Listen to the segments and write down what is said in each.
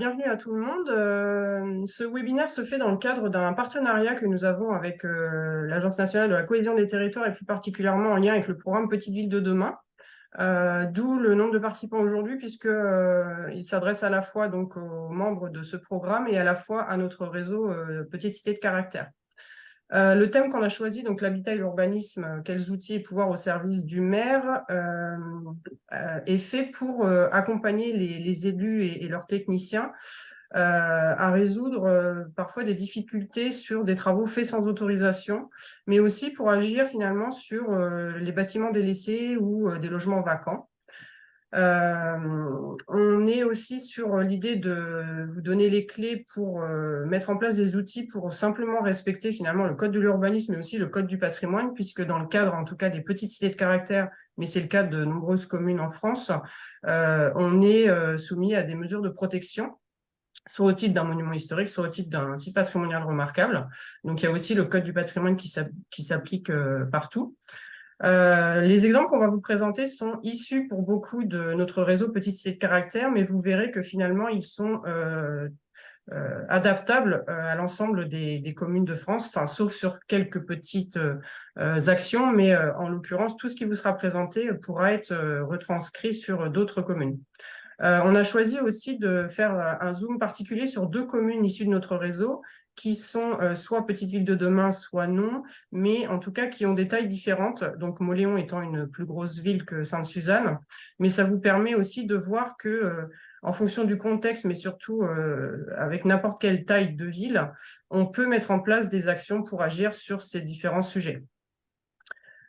Bienvenue à tout le monde. Ce webinaire se fait dans le cadre d'un partenariat que nous avons avec l'Agence nationale de la cohésion des territoires et plus particulièrement en lien avec le programme Petites Villes de demain. D'où le nombre de participants aujourd'hui puisque il s'adresse à la fois donc aux membres de ce programme et à la fois à notre réseau Petites Cités de Caractère. Le thème qu'on a choisi, donc l'habitat et l'urbanisme, quels outils et pouvoirs au service du maire, est fait pour accompagner les élus et leurs techniciens à résoudre parfois des difficultés sur des travaux faits sans autorisation, mais aussi pour agir finalement sur les bâtiments délaissés ou des logements vacants. On est aussi sur l'idée de vous donner les clés pour mettre en place des outils pour simplement respecter finalement le code de l'urbanisme, mais aussi le code du patrimoine, puisque dans le cadre en tout cas des petites cités de caractère, mais c'est le cas de nombreuses communes en France, on est soumis à des mesures de protection, soit au titre d'un monument historique, soit au titre d'un site patrimonial remarquable. Donc il y a aussi le code du patrimoine qui s'applique partout. Les exemples qu'on va vous présenter sont issus pour beaucoup de notre réseau Petites Cités de Caractère, mais vous verrez que finalement, ils sont adaptables à l'ensemble des communes de France, enfin, sauf sur quelques petites actions, mais en l'occurrence, tout ce qui vous sera présenté pourra être retranscrit sur d'autres communes. On a choisi aussi de faire un zoom particulier sur deux communes issues de notre réseau qui sont soit Petites Villes de demain, soit non, mais en tout cas qui ont des tailles différentes. Donc Mauléon étant une plus grosse ville que Sainte-Suzanne, mais ça vous permet aussi de voir que en fonction du contexte, mais surtout avec n'importe quelle taille de ville, on peut mettre en place des actions pour agir sur ces différents sujets.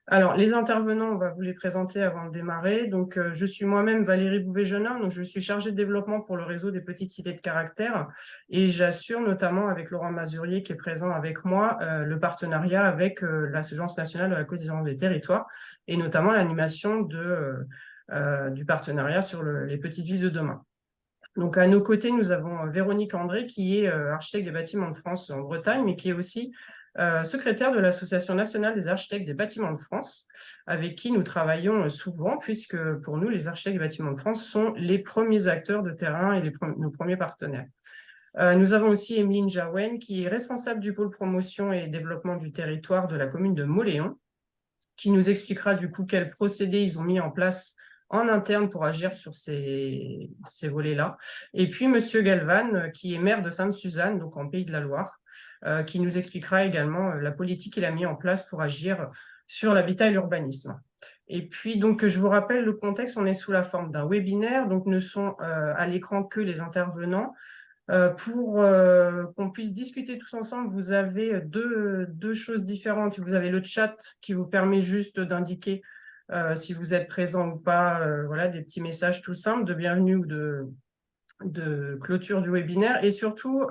Alors, les intervenants, on va vous les présenter avant de démarrer. Donc, je suis moi-même Valérie Bouvet-Jeunard, donc je suis chargée de développement pour le réseau des petites cités de caractère et j'assure notamment avec Laurent Mazurier qui est présent avec moi le partenariat avec l'Agence nationale de la cohésion des territoires et notamment l'animation du partenariat sur les petites villes de demain. Donc, à nos côtés, nous avons Véronique André, qui est architecte des bâtiments de France en Bretagne, mais qui est aussi secrétaire de l'Association nationale des architectes des bâtiments de France, avec qui nous travaillons souvent, puisque pour nous, les architectes des bâtiments de France sont les premiers acteurs de terrain et nos premiers partenaires. Nous avons aussi Emeline Jaouen, qui est responsable du pôle promotion et développement du territoire de la commune de Mauléon, qui nous expliquera du coup quels procédés ils ont mis en place en interne pour agir sur ces volets-là. Et puis, Monsieur Galvan, qui est maire de Sainte-Suzanne, donc en Pays de la Loire, qui nous expliquera également la politique qu'il a mis en place pour agir sur l'habitat et l'urbanisme. Et puis, donc, je vous rappelle le contexte, on est sous la forme d'un webinaire, donc ne sont à l'écran que les intervenants. Pour qu'on puisse discuter tous ensemble, vous avez deux choses différentes. Vous avez le chat qui vous permet juste d'indiquer si vous êtes présent ou pas, voilà, des petits messages tout simples de bienvenue ou de clôture du webinaire. Et surtout,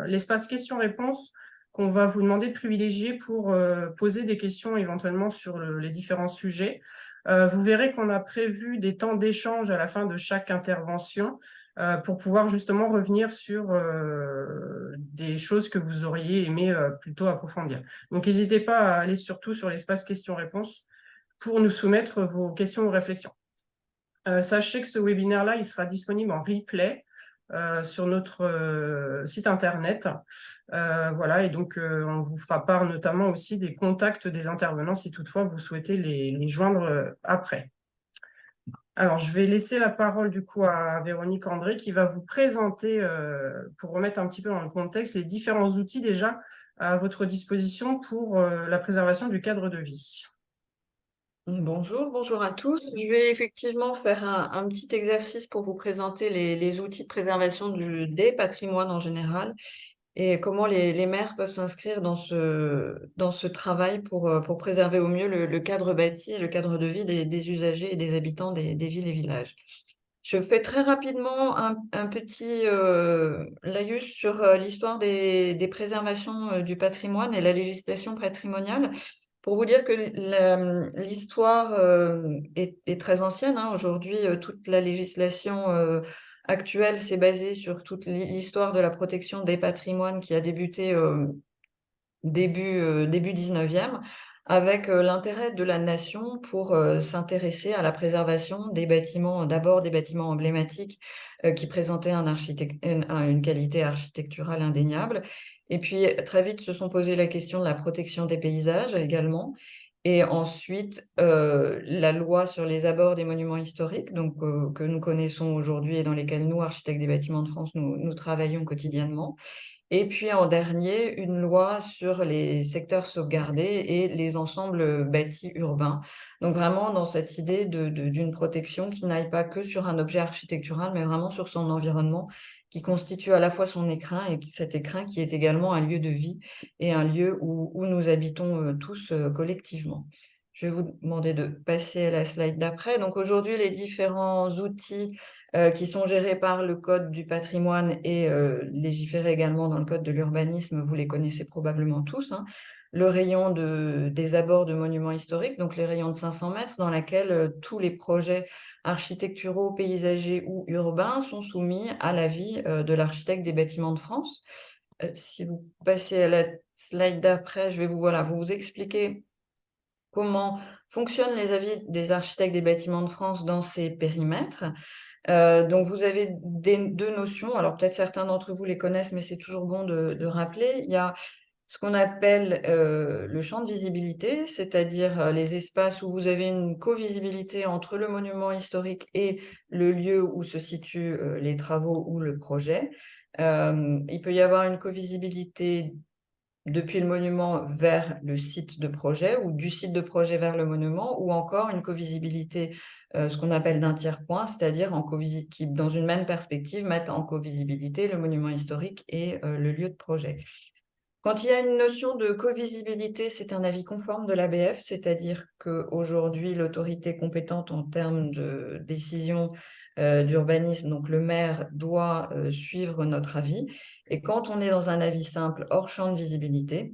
l'espace questions-réponses qu'on va vous demander de privilégier pour poser des questions éventuellement sur les différents sujets. Vous verrez qu'on a prévu des temps d'échange à la fin de chaque intervention pour pouvoir justement revenir sur des choses que vous auriez aimé plutôt approfondir. Donc, n'hésitez pas à aller surtout sur l'espace questions-réponses pour nous soumettre vos questions ou réflexions. Sachez que ce webinaire-là, il sera disponible en replay sur notre site internet. Voilà, et donc on vous fera part notamment aussi des contacts des intervenants si toutefois vous souhaitez les joindre après. Alors, je vais laisser la parole du coup à Véronique André qui va vous présenter, pour remettre un petit peu dans le contexte, les différents outils déjà à votre disposition pour la préservation du cadre de vie. Bonjour, bonjour à tous. Je vais effectivement faire un petit exercice pour vous présenter les outils de préservation des patrimoines en général et comment les maires peuvent s'inscrire dans ce travail pour préserver au mieux le cadre bâti et le cadre de vie des usagers et des habitants des villes et villages. Je fais très rapidement un petit laïus sur l'histoire des préservations du patrimoine et la législation patrimoniale. Pour vous dire que l'histoire est très ancienne, hein. Aujourd'hui, toute la législation actuelle s'est basée sur toute l'histoire de la protection des patrimoines qui a débuté début 19e, avec l'intérêt de la nation pour s'intéresser à la préservation des bâtiments, d'abord des bâtiments emblématiques qui présentaient une qualité architecturale indéniable. Et puis très vite se sont posé la question de la protection des paysages également. Et ensuite, la loi sur les abords des monuments historiques, donc que nous connaissons aujourd'hui et dans lesquels nous, architectes des bâtiments de France, nous travaillons quotidiennement. Et puis en dernier, une loi sur les secteurs sauvegardés et les ensembles bâtis urbains. Donc vraiment dans cette idée d'une protection qui n'aille pas que sur un objet architectural, mais vraiment sur son environnement, qui constitue à la fois son écrin et cet écrin qui est également un lieu de vie et un lieu où nous habitons tous collectivement. Je vais vous demander de passer à la slide d'après. Donc aujourd'hui, les différents outils qui sont gérés par le Code du patrimoine et légiférés également dans le Code de l'urbanisme, vous les connaissez probablement tous, hein. Le rayon des abords de monuments historiques, donc les rayons de 500 mètres dans lesquels tous les projets architecturaux, paysagers ou urbains sont soumis à l'avis de l'architecte des bâtiments de France. Si vous passez à la slide d'après, je vais vous expliquer comment fonctionnent les avis des architectes des bâtiments de France dans ces périmètres. Donc vous avez deux notions, alors peut-être certains d'entre vous les connaissent, mais c'est toujours bon de rappeler. Il y a ce qu'on appelle le champ de visibilité, c'est-à-dire les espaces où vous avez une co-visibilité entre le monument historique et le lieu où se situent les travaux ou le projet. Il peut y avoir une co-visibilité depuis le monument vers le site de projet ou du site de projet vers le monument, ou encore une covisibilité, ce qu'on appelle d'un tiers-point, c'est-à-dire qui, dans une même perspective, mettent en covisibilité le monument historique et le lieu de projet. Quand il y a une notion de covisibilité, c'est un avis conforme de l'ABF, c'est-à-dire qu'aujourd'hui, l'autorité compétente en termes de décision d'urbanisme, donc le maire, doit suivre notre avis. Et quand on est dans un avis simple hors champ de visibilité,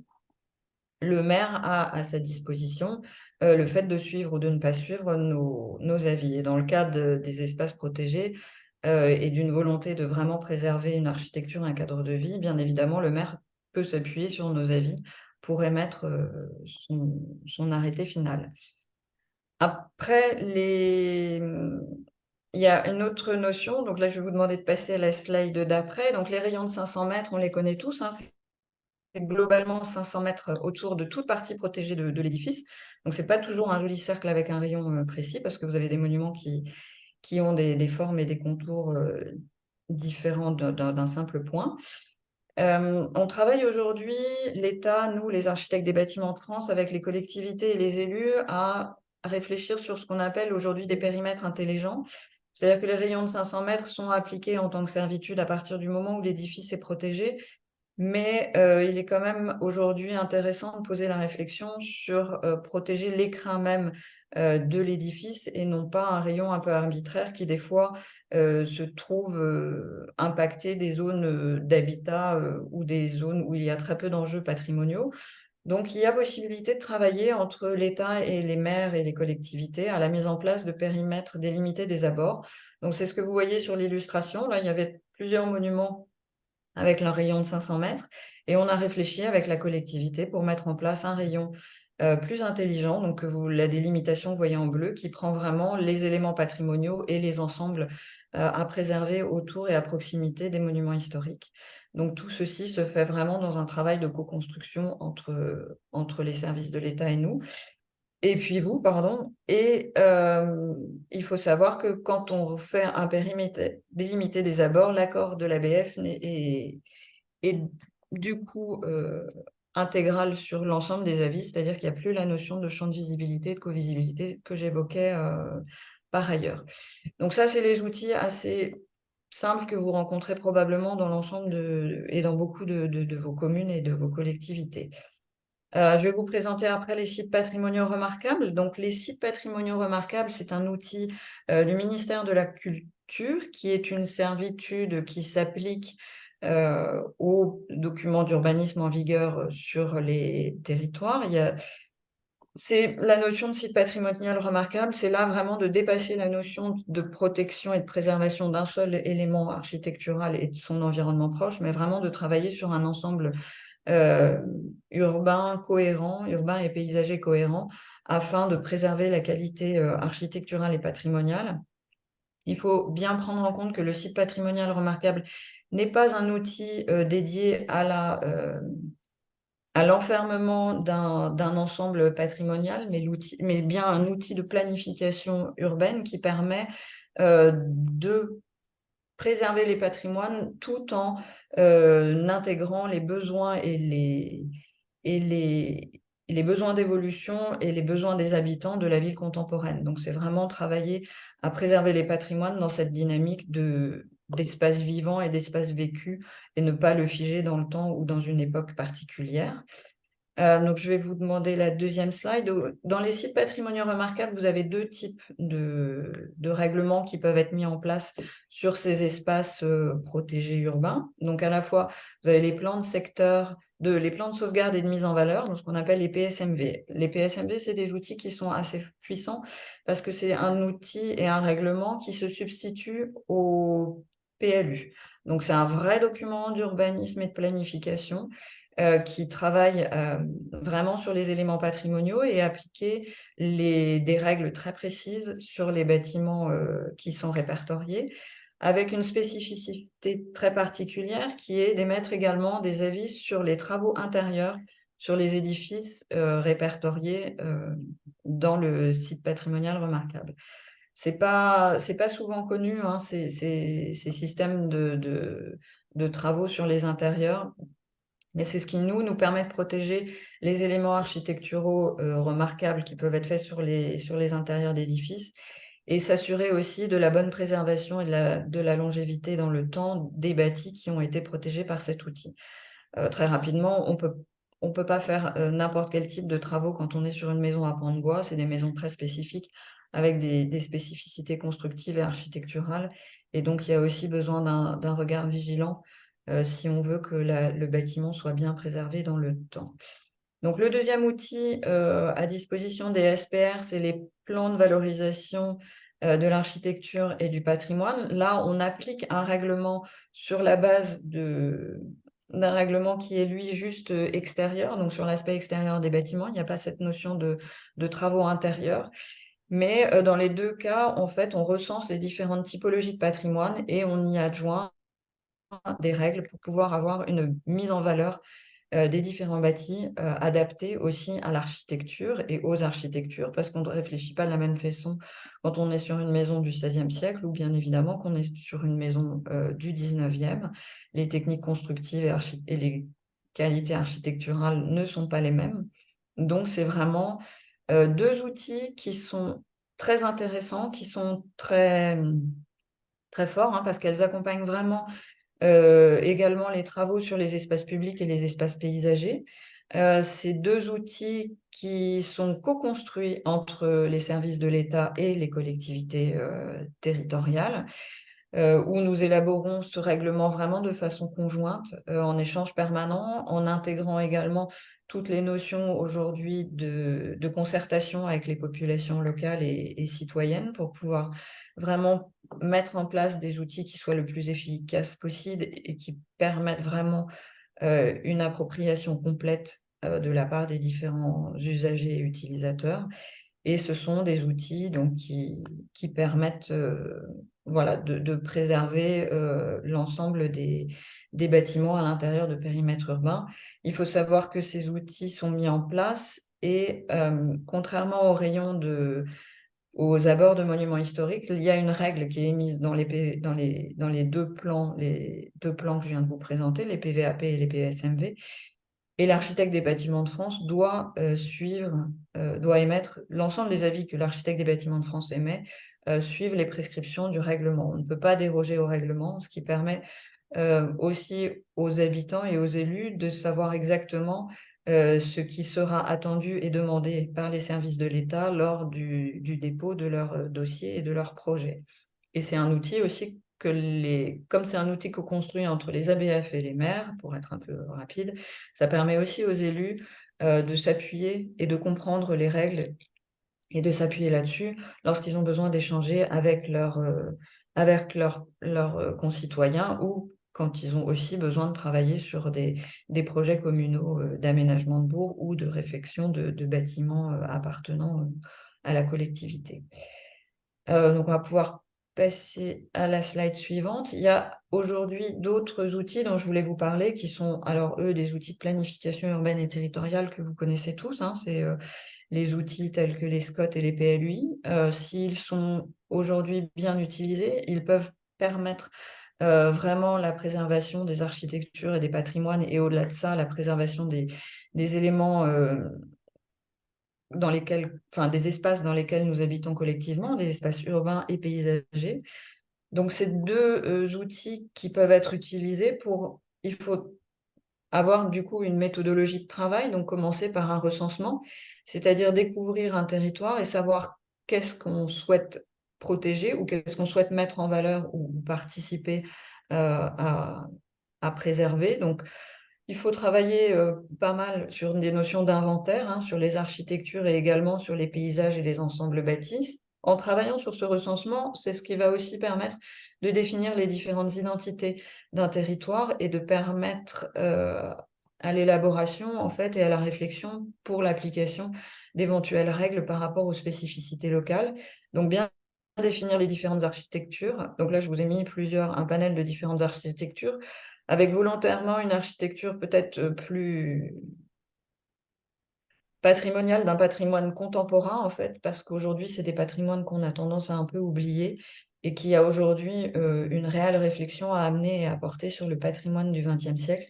le maire a à sa disposition le fait de suivre ou de ne pas suivre nos avis. Et dans le cas des espaces protégés et d'une volonté de vraiment préserver une architecture, un cadre de vie, bien évidemment, le maire peut s'appuyer sur nos avis pour émettre son arrêté final. Après, il y a une autre notion, donc là je vais vous demander de passer à la slide d'après. Donc les rayons de 500 mètres, on les connaît tous, hein, c'est globalement 500 mètres autour de toute partie protégée de l'édifice. Donc c'est pas toujours un joli cercle avec un rayon précis, parce que vous avez des monuments qui ont des formes et des contours différents d'un simple point. On travaille aujourd'hui, l'État, nous, les architectes des bâtiments de France, avec les collectivités et les élus, à réfléchir sur ce qu'on appelle aujourd'hui des périmètres intelligents. C'est-à-dire que les rayons de 500 mètres sont appliqués en tant que servitude à partir du moment où l'édifice est protégé, mais il est quand même aujourd'hui intéressant de poser la réflexion sur protéger l'écrin même de l'édifice et non pas un rayon un peu arbitraire qui des fois se trouve impacter des zones d'habitat ou des zones où il y a très peu d'enjeux patrimoniaux. Donc il y a possibilité de travailler entre l'État et les maires et les collectivités à la mise en place de périmètres délimités des abords. Donc c'est ce que vous voyez sur l'illustration. Là, il y avait plusieurs monuments avec leur rayon de 500 mètres. Et on a réfléchi avec la collectivité pour mettre en place un rayon plus intelligent, donc la délimitation, vous voyez en bleu, qui prend vraiment les éléments patrimoniaux et les ensembles à préserver autour et à proximité des monuments historiques. Donc tout ceci se fait vraiment dans un travail de co-construction entre les services de l'État et nous. Et puis vous, pardon. Et il faut savoir que quand on fait un périmètre délimité des abords, l'accord de l'ABF est du coup intégral sur l'ensemble des avis, c'est-à-dire qu'il n'y a plus la notion de champ de visibilité, de co-visibilité que j'évoquais par ailleurs. Donc ça, c'est les outils assez simples que vous rencontrez probablement dans l'ensemble et dans beaucoup de vos communes et de vos collectivités. Je vais vous présenter après les sites patrimoniaux remarquables. Donc, les sites patrimoniaux remarquables, c'est un outil du ministère de la Culture qui est une servitude qui s'applique aux documents d'urbanisme en vigueur sur les territoires. C'est la notion de site patrimonial remarquable, c'est là vraiment de dépasser la notion de protection et de préservation d'un seul élément architectural et de son environnement proche, mais vraiment de travailler sur un ensemble euh, urbain cohérent, urbain et paysager cohérent, afin de préserver la qualité architecturale et patrimoniale. Il faut bien prendre en compte que le site patrimonial remarquable n'est pas un outil dédié à l'enfermement d'un ensemble patrimonial, mais bien un outil de planification urbaine qui permet de préserver les patrimoines tout en intégrant les besoins et les besoins d'évolution et les besoins des habitants de la ville contemporaine. Donc, c'est vraiment travailler à préserver les patrimoines dans cette dynamique d'espace vivant et d'espace vécu et ne pas le figer dans le temps ou dans une époque particulière. Donc, je vais vous demander la deuxième slide. Dans les sites patrimoniaux remarquables, vous avez deux types de règlements qui peuvent être mis en place sur ces espaces protégés urbains. Donc, à la fois, vous avez les plans de secteur, les plans de sauvegarde et de mise en valeur, donc ce qu'on appelle les PSMV. Les PSMV, c'est des outils qui sont assez puissants parce que c'est un outil et un règlement qui se substitue au PLU. Donc, c'est un vrai document d'urbanisme et de planification qui travaille vraiment sur les éléments patrimoniaux et appliquer des règles très précises sur les bâtiments qui sont répertoriés, avec une spécificité très particulière qui est d'émettre également des avis sur les travaux intérieurs sur les édifices répertoriés dans le site patrimonial remarquable. C'est pas souvent connu, hein, ces systèmes de travaux sur les intérieurs. Mais c'est ce qui nous permet de protéger les éléments architecturaux remarquables qui peuvent être faits sur les intérieurs d'édifices et s'assurer aussi de la bonne préservation et de la longévité dans le temps des bâtis qui ont été protégés par cet outil. Très rapidement, on peut pas faire n'importe quel type de travaux quand on est sur une maison à pans de bois. C'est des maisons très spécifiques avec des spécificités constructives et architecturales. Et donc, il y a aussi besoin d'un regard vigilant si on veut que le bâtiment soit bien préservé dans le temps. Donc, le deuxième outil à disposition des SPR, c'est les plans de valorisation de l'architecture et du patrimoine. Là, on applique un règlement sur la base d'un règlement qui est, lui, juste extérieur, donc sur l'aspect extérieur des bâtiments. Il n'y a pas cette notion de travaux intérieurs. Mais dans les deux cas, en fait, on recense les différentes typologies de patrimoine et on y adjoint des règles pour pouvoir avoir une mise en valeur des différents bâtis adaptés aussi à l'architecture et aux architectures, parce qu'on ne réfléchit pas de la même façon quand on est sur une maison du XVIe siècle ou bien évidemment qu'on est sur une maison du XIXe. Les techniques constructives et les qualités architecturales ne sont pas les mêmes. Donc, c'est vraiment deux outils qui sont très intéressants, qui sont très, très forts, hein, parce qu'elles accompagnent vraiment également les travaux sur les espaces publics et les espaces paysagers. Ces deux outils qui sont co-construits entre les services de l'État et les collectivités territoriales, où nous élaborons ce règlement vraiment de façon conjointe, en échange permanent, en intégrant également toutes les notions aujourd'hui de concertation avec les populations locales et citoyennes pour pouvoir vraiment mettre en place des outils qui soient le plus efficaces possible et qui permettent vraiment une appropriation complète de la part des différents usagers et utilisateurs. Et ce sont des outils donc, qui permettent voilà, de préserver l'ensemble des bâtiments à l'intérieur de périmètres urbains. Il faut savoir que ces outils sont mis en place et contrairement aux abords de monuments historiques, il y a une règle qui est émise dans les deux plans que je viens de vous présenter, les PVAP et les PSMV. Et l'architecte des bâtiments de France doit doit émettre l'ensemble des avis que l'architecte des bâtiments de France émet, suivent les prescriptions du règlement. On ne peut pas déroger au règlement, ce qui permet aussi aux habitants et aux élus de savoir exactement ce qui sera attendu et demandé par les services de l'État lors du dépôt de leur dossier et de leur projet. Et c'est un outil aussi comme c'est un outil co-construit entre les ABF et les maires, pour être un peu rapide, ça permet aussi aux élus de s'appuyer et de comprendre les règles et de s'appuyer là-dessus lorsqu'ils ont besoin d'échanger avec leurs concitoyens ou quand ils ont aussi besoin de travailler sur des projets communaux d'aménagement de bourg ou de réfection de bâtiments appartenant à la collectivité. Donc, on va pouvoir passer à la slide suivante. Il y a aujourd'hui d'autres outils dont je voulais vous parler qui sont, alors eux, des outils de planification urbaine et territoriale que vous connaissez tous, hein. C'est les outils tels que les SCOT et les PLUI. S'ils sont aujourd'hui bien utilisés, ils peuvent permettre vraiment la préservation des architectures et des patrimoines et au-delà de ça, la préservation des éléments dans lesquels, enfin, des espaces dans lesquels nous habitons collectivement, des espaces urbains et paysagers. Donc, c'est deux outils qui peuvent être utilisés pour, il faut avoir du coup une méthodologie de travail, donc commencer par un recensement, c'est-à-dire découvrir un territoire et savoir qu'est-ce qu'on souhaite protéger ou qu'est-ce qu'on souhaite mettre en valeur ou participer à préserver. Donc, il faut travailler pas mal sur des notions d'inventaire, hein, sur les architectures et également sur les paysages et les ensembles bâtis. En travaillant sur ce recensement, c'est ce qui va aussi permettre de définir les différentes identités d'un territoire et de permettre à l'élaboration en fait et à la réflexion pour l'application d'éventuelles règles par rapport aux spécificités locales. Donc bien définir les différentes architectures. Donc là, je vous ai mis un panel de différentes architectures avec volontairement une architecture peut-être plus patrimoniale d'un patrimoine contemporain, en fait, parce qu'aujourd'hui, c'est des patrimoines qu'on a tendance à un peu oublier et qui a aujourd'hui une réelle réflexion à amener et à porter sur le patrimoine du XXe siècle,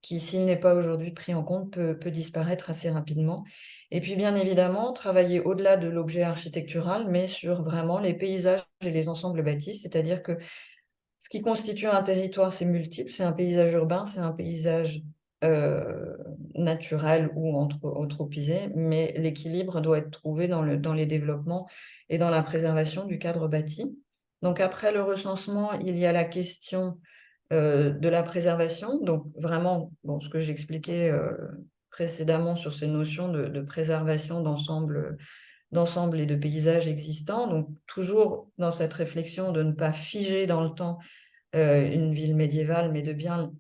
qui, s'il n'est pas aujourd'hui pris en compte, peut disparaître assez rapidement. Et puis, bien évidemment, travailler au-delà de l'objet architectural, mais sur vraiment les paysages et les ensembles bâtis, c'est-à-dire que ce qui constitue un territoire, c'est multiple. C'est un paysage urbain, c'est un paysage euh, naturel ou anthropisé, mais l'équilibre doit être trouvé dans les développements et dans la préservation du cadre bâti. Donc après le recensement, il y a la question de la préservation. Donc vraiment, bon, ce que j'expliquais précédemment sur ces notions de préservation d'ensemble et de paysages existants. Donc toujours dans cette réflexion de ne pas figer dans le temps une ville médiévale, mais de bien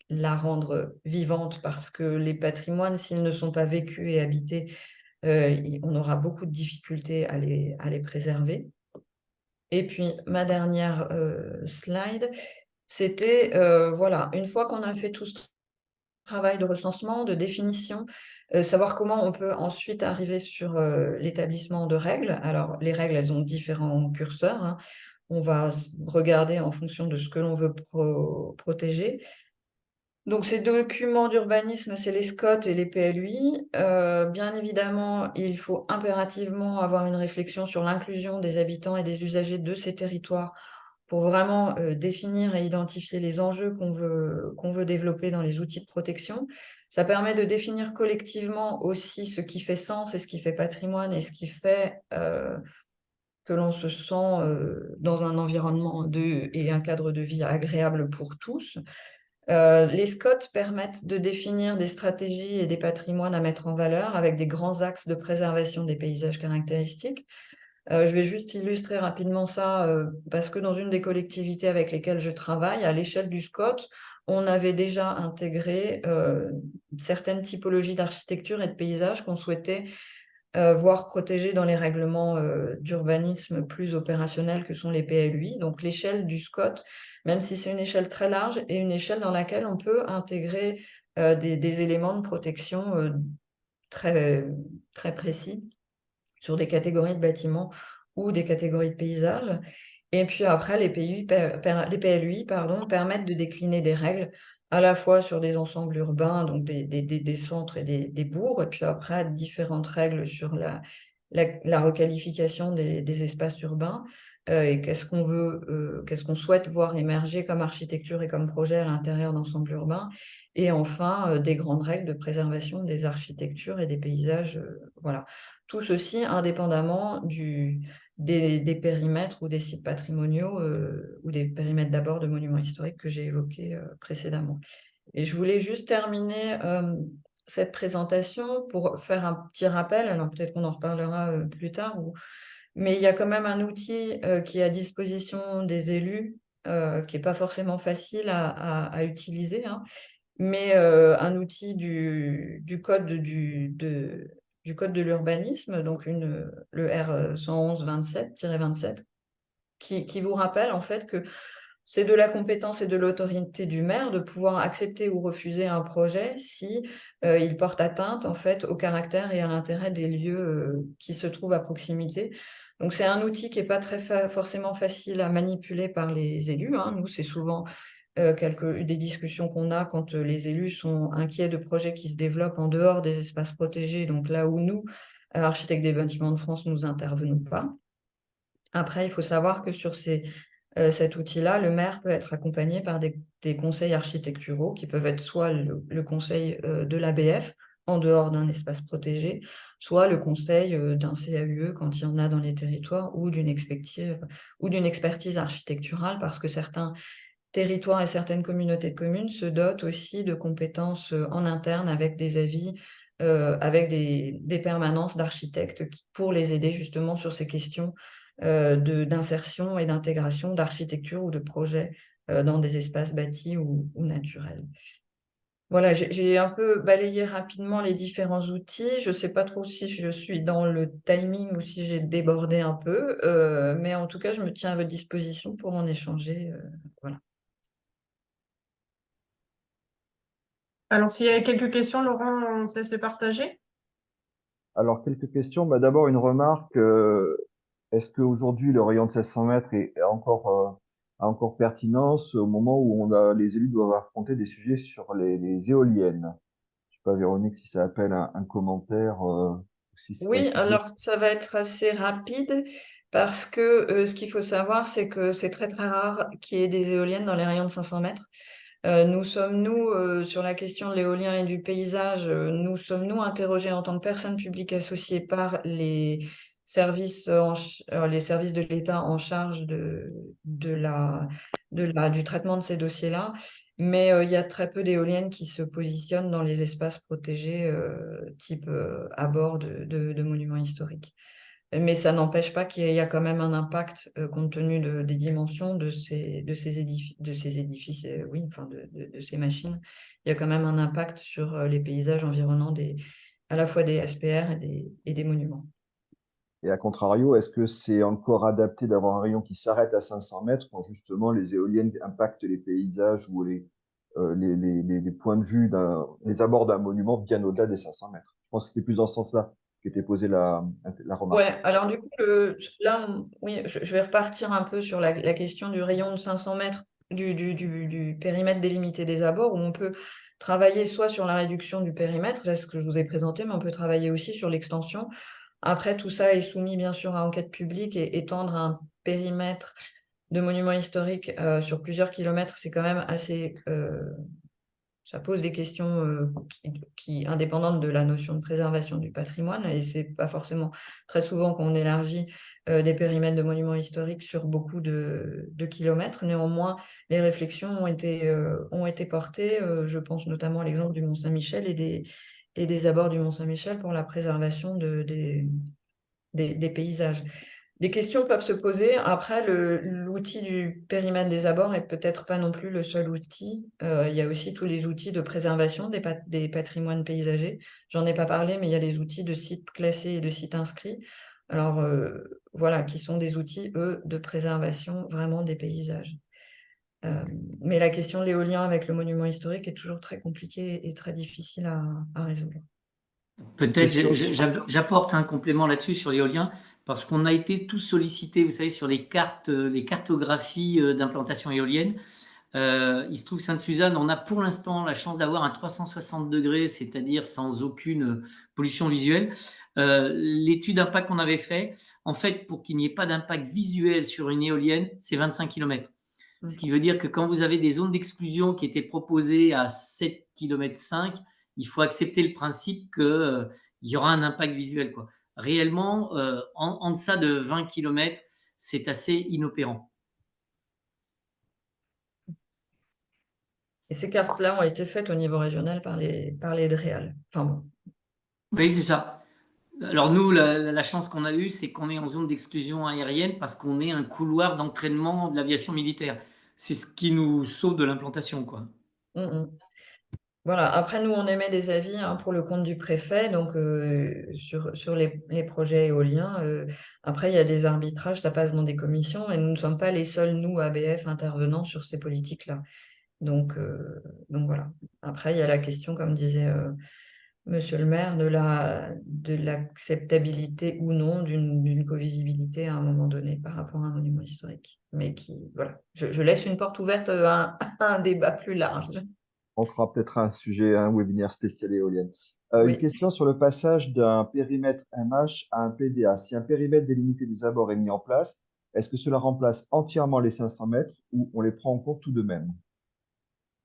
la rendre vivante parce que les patrimoines, s'ils ne sont pas vécus et habités, on aura beaucoup de difficultés à les préserver. Et puis, ma dernière slide, c'était, voilà, une fois qu'on a fait tout ce travail de recensement, de définition, savoir comment on peut ensuite arriver sur l'établissement de règles. Alors, les règles, elles ont différents curseurs, hein. On va regarder en fonction de ce que l'on veut protéger. Donc, ces documents d'urbanisme, c'est les SCOT et les PLUI. Bien évidemment, il faut impérativement avoir une réflexion sur l'inclusion des habitants et des usagers de ces territoires pour vraiment définir et identifier les enjeux qu'on veut développer dans les outils de protection. Ça permet de définir collectivement aussi ce qui fait sens et ce qui fait patrimoine et ce qui fait que l'on se sent dans un environnement et un cadre de vie agréable pour tous. Les SCOT permettent de définir des stratégies et des patrimoines à mettre en valeur avec des grands axes de préservation des paysages caractéristiques. Je vais juste illustrer rapidement ça parce que dans une des collectivités avec lesquelles je travaille, à l'échelle du SCOT, on avait déjà intégré certaines typologies d'architecture et de paysages qu'on souhaitait voire protégés dans les règlements d'urbanisme plus opérationnels que sont les PLUI. Donc l'échelle du SCOT, même si c'est une échelle très large, est une échelle dans laquelle on peut intégrer des éléments de protection très, très précis sur des catégories de bâtiments ou des catégories de paysages. Et puis après, les PLUI pardon, permettent de décliner des règles à la fois sur des ensembles urbains, donc des centres et des bourgs, et puis après, différentes règles sur la requalification des espaces urbains et qu'est-ce qu'on souhaite voir émerger comme architecture et comme projet à l'intérieur d'ensembles urbains. Et enfin, des grandes règles de préservation des architectures et des paysages. Voilà. Tout ceci indépendamment des périmètres ou des sites patrimoniaux ou des périmètres d'abord de monuments historiques que j'ai évoqués précédemment. Et je voulais juste terminer cette présentation pour faire un petit rappel, alors peut-être qu'on en reparlera plus tard, mais il y a quand même un outil qui est à disposition des élus qui n'est pas forcément facile à utiliser, hein, mais un outil du code du code de l'urbanisme, donc le R 111-27-27, qui vous rappelle en fait que c'est de la compétence et de l'autorité du maire de pouvoir accepter ou refuser un projet si il porte atteinte en fait au caractère et à l'intérêt des lieux qui se trouvent à proximité. Donc c'est un outil qui n'est pas très forcément facile à manipuler par les élus, hein. Nous, c'est souvent des discussions qu'on a quand les élus sont inquiets de projets qui se développent en dehors des espaces protégés, donc là où nous, architectes des bâtiments de France, nous intervenons pas. Après, il faut savoir que sur cet outil-là, le maire peut être accompagné par des conseils architecturaux qui peuvent être soit le conseil de l'ABF en dehors d'un espace protégé, soit le conseil d'un CAUE quand il y en a dans les territoires ou d'une expertise architecturale, parce que certains territoires et certaines communautés de communes se dotent aussi de compétences en interne avec des avis, avec des permanences d'architectes pour les aider justement sur ces questions d'insertion et d'intégration d'architecture ou de projets dans des espaces bâtis ou naturels. Voilà, j'ai un peu balayé rapidement les différents outils. Je ne sais pas trop si je suis dans le timing ou si j'ai débordé un peu, mais en tout cas, je me tiens à votre disposition pour en échanger. Voilà. Alors, s'il y a quelques questions, Laurent, on te laisse les partager. Alors, quelques questions. Bah, d'abord, une remarque. Est-ce qu'aujourd'hui, le rayon de 1600 mètres a encore pertinence au moment où les élus doivent affronter des sujets sur les éoliennes? Je sais pas, Véronique, si ça appelle un commentaire, ou si c'est un Oui, sujet. alors ça va être assez rapide parce que ce qu'il faut savoir, c'est que c'est très très rare qu'il y ait des éoliennes dans les rayons de 500 mètres. Sur la question de l'éolien et du paysage, nous sommes-nous interrogés en tant que personnes publiques associées par les services de l'État en charge du traitement de ces dossiers-là. Mais il y a très peu d'éoliennes qui se positionnent dans les espaces protégés, type à bord de monuments historiques. Mais ça n'empêche pas qu'il y a quand même un impact, compte tenu des dimensions de ces édifices, oui, enfin de ces machines. Il y a quand même un impact sur les paysages environnants à la fois des SPR et des monuments. Et à contrario, est-ce que c'est encore adapté d'avoir un rayon qui s'arrête à 500 mètres quand justement les éoliennes impactent les paysages ou les points de vue les abords d'un monument bien au-delà des 500 mètres? Je pense que c'était plus dans ce sens-là qu'était posée la remarque. Ouais, alors du coup, là, oui, je vais repartir un peu sur la question du rayon de 500 mètres du périmètre délimité des abords, où on peut travailler soit sur la réduction du périmètre, là, ce que je vous ai présenté, mais on peut travailler aussi sur l'extension. Après, tout ça est soumis bien sûr à enquête publique, et étendre un périmètre de monuments historiques sur plusieurs kilomètres, c'est quand même assez ça pose des questions indépendantes de la notion de préservation du patrimoine, et c'est pas forcément très souvent qu'on élargit des périmètres de monuments historiques sur beaucoup de kilomètres. Néanmoins, les réflexions ont été portées. Je pense notamment à l'exemple du Mont-Saint-Michel et des abords du Mont-Saint-Michel pour la préservation des paysages. Des questions peuvent se poser. Après, l'outil du périmètre des abords est peut-être pas non plus le seul outil. Il y a aussi tous les outils de préservation des patrimoines paysagers. J'en ai pas parlé, mais il y a les outils de sites classés et de sites inscrits. Alors, voilà, qui sont des outils, eux, de préservation vraiment des paysages. Mais la question de l'éolien avec le monument historique est toujours très compliquée et très difficile à résoudre. Peut-être Question. j'apporte un complément là-dessus sur l'éolien, parce qu'on a été tous sollicités, vous savez, sur les cartes, les cartographies d'implantation éolienne. Il se trouve Sainte-Suzanne, on a pour l'instant la chance d'avoir un 360 degrés, c'est-à-dire sans aucune pollution visuelle. L'étude d'impact qu'on avait fait, en fait, pour qu'il n'y ait pas d'impact visuel sur une éolienne, c'est 25 km. Ce qui veut dire que quand vous avez des zones d'exclusion qui étaient proposées à 7 km 5, il faut accepter le principe qu'il y aura un impact visuel, quoi. Réellement, en deçà de 20 km, c'est assez inopérant. Et ces cartes-là ont été faites au niveau régional par les DREAL. Enfin bon. Oui, c'est ça. Alors nous, la chance qu'on a eue, c'est qu'on est en zone d'exclusion aérienne parce qu'on est un couloir d'entraînement de l'aviation militaire. c'est ce qui nous sauve de l'implantation, quoi. Mm, mm. Voilà, après nous on émet des avis pour le compte du préfet, donc sur les projets éoliens. Après il y a des arbitrages, ça passe dans des commissions et nous ne sommes pas les seuls, nous, ABF, intervenants sur ces politiques-là. Donc voilà. Après il y a la question, comme disait Monsieur le maire, de l'acceptabilité ou non d'une covisibilité à un moment donné par rapport à un monument historique. Mais voilà, je laisse une porte ouverte à un débat plus large. On fera peut-être un webinaire spécial éolienne. Une Oui. question sur le passage d'un périmètre MH à un PDA. Si un périmètre délimité des abords est mis en place, est-ce que cela remplace entièrement les 500 mètres ou on les prend en compte tout de même?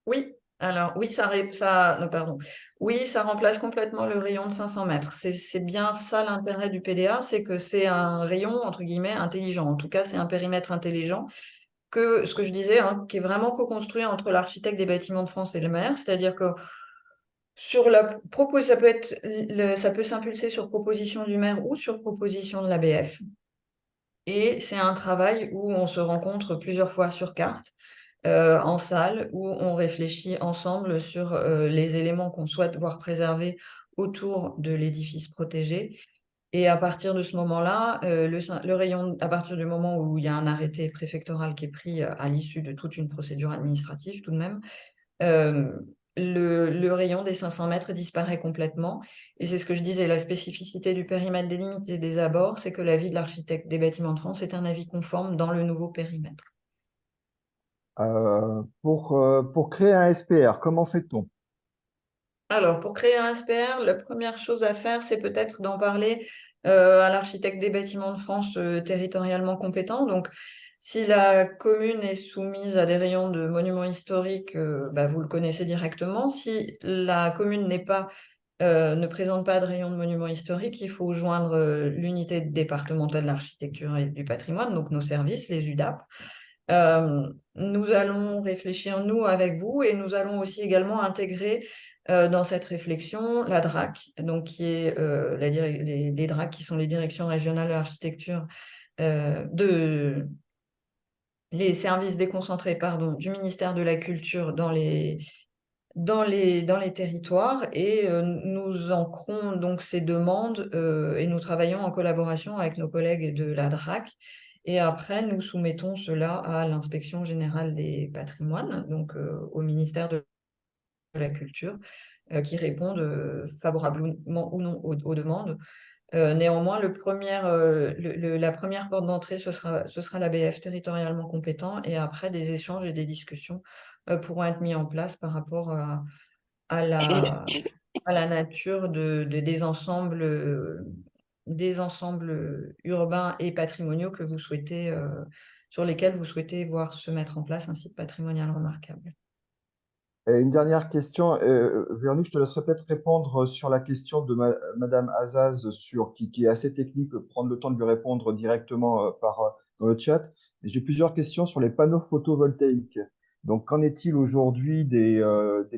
Oui, alors oui, non, pardon. Oui, ça remplace complètement le rayon de 500 mètres. C'est bien ça l'intérêt du PDA, c'est que c'est un rayon, entre guillemets, intelligent. En tout cas, c'est un périmètre intelligent ce que je disais, qui est vraiment co-construit entre l'architecte des Bâtiments de France et le maire. C'est-à-dire que ça peut s'impulser sur proposition du maire ou sur proposition de l'ABF. Et c'est un travail où on se rencontre plusieurs fois sur carte, en salle, où on réfléchit ensemble sur les éléments qu'on souhaite voir préservés autour de l'édifice protégé. Et à partir de ce moment-là, le rayon, à partir du moment où il y a un arrêté préfectoral qui est pris à l'issue de toute une procédure administrative tout de même, euh, le rayon des 500 mètres disparaît complètement. Et c'est ce que je disais, la spécificité du périmètre délimité des abords, c'est que l'avis de l'architecte des Bâtiments de France est un avis conforme dans le nouveau périmètre. Pour créer un SPR, comment fait-on? Alors, pour créer un SPR, la première chose à faire, c'est peut-être d'en parler à l'architecte des Bâtiments de France territorialement compétent. Donc, si la commune est soumise à des rayons de monuments historiques, vous le connaissez directement. Si la commune ne présente pas de rayon de monuments historiques, il faut joindre l'unité départementale de l'architecture et du patrimoine, donc nos services, les UDAP. Nous allons réfléchir, nous, avec vous, et nous allons aussi également intégrer dans cette réflexion la DRAC, donc qui est les DRAC qui sont les directions régionales de l'architecture, les services déconcentrés, pardon, du ministère de la Culture dans les territoires, et nous ancrons donc ces demandes et nous travaillons en collaboration avec nos collègues de la DRAC. Et après, nous soumettons cela à l'Inspection générale des patrimoines, donc au ministère de la Culture, qui répondent favorablement ou non aux demandes. Néanmoins, la première porte d'entrée, ce sera l'ABF territorialement compétent, et après, des échanges et des discussions pourront être mis en place par rapport à la nature des ensembles urbains et patrimoniaux sur lesquels vous souhaitez voir se mettre en place un site patrimonial remarquable. Et une dernière question, Véronique, je te laisserai peut-être répondre sur la question de Madame Azaz qui est assez technique, prendre le temps de lui répondre directement dans le chat. Mais j'ai plusieurs questions sur les panneaux photovoltaïques. Donc, qu'en est-il aujourd'hui des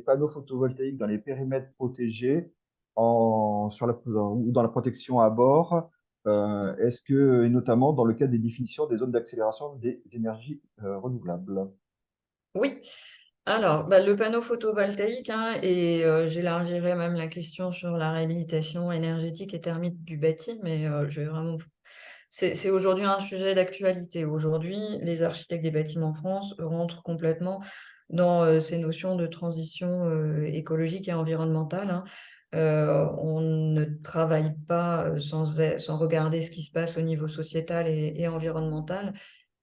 panneaux photovoltaïques dans les périmètres protégés ou dans la protection à bord? Est-ce que, et notamment dans le cadre des définitions des zones d'accélération des énergies renouvelables? Oui. Alors, le panneau photovoltaïque, et j'élargirai même la question sur la réhabilitation énergétique et thermique du bâti, mais c'est aujourd'hui un sujet d'actualité. Aujourd'hui, les architectes des Bâtiments de France rentrent complètement dans ces notions de transition écologique et environnementale. On ne travaille pas sans regarder ce qui se passe au niveau sociétal et environnemental.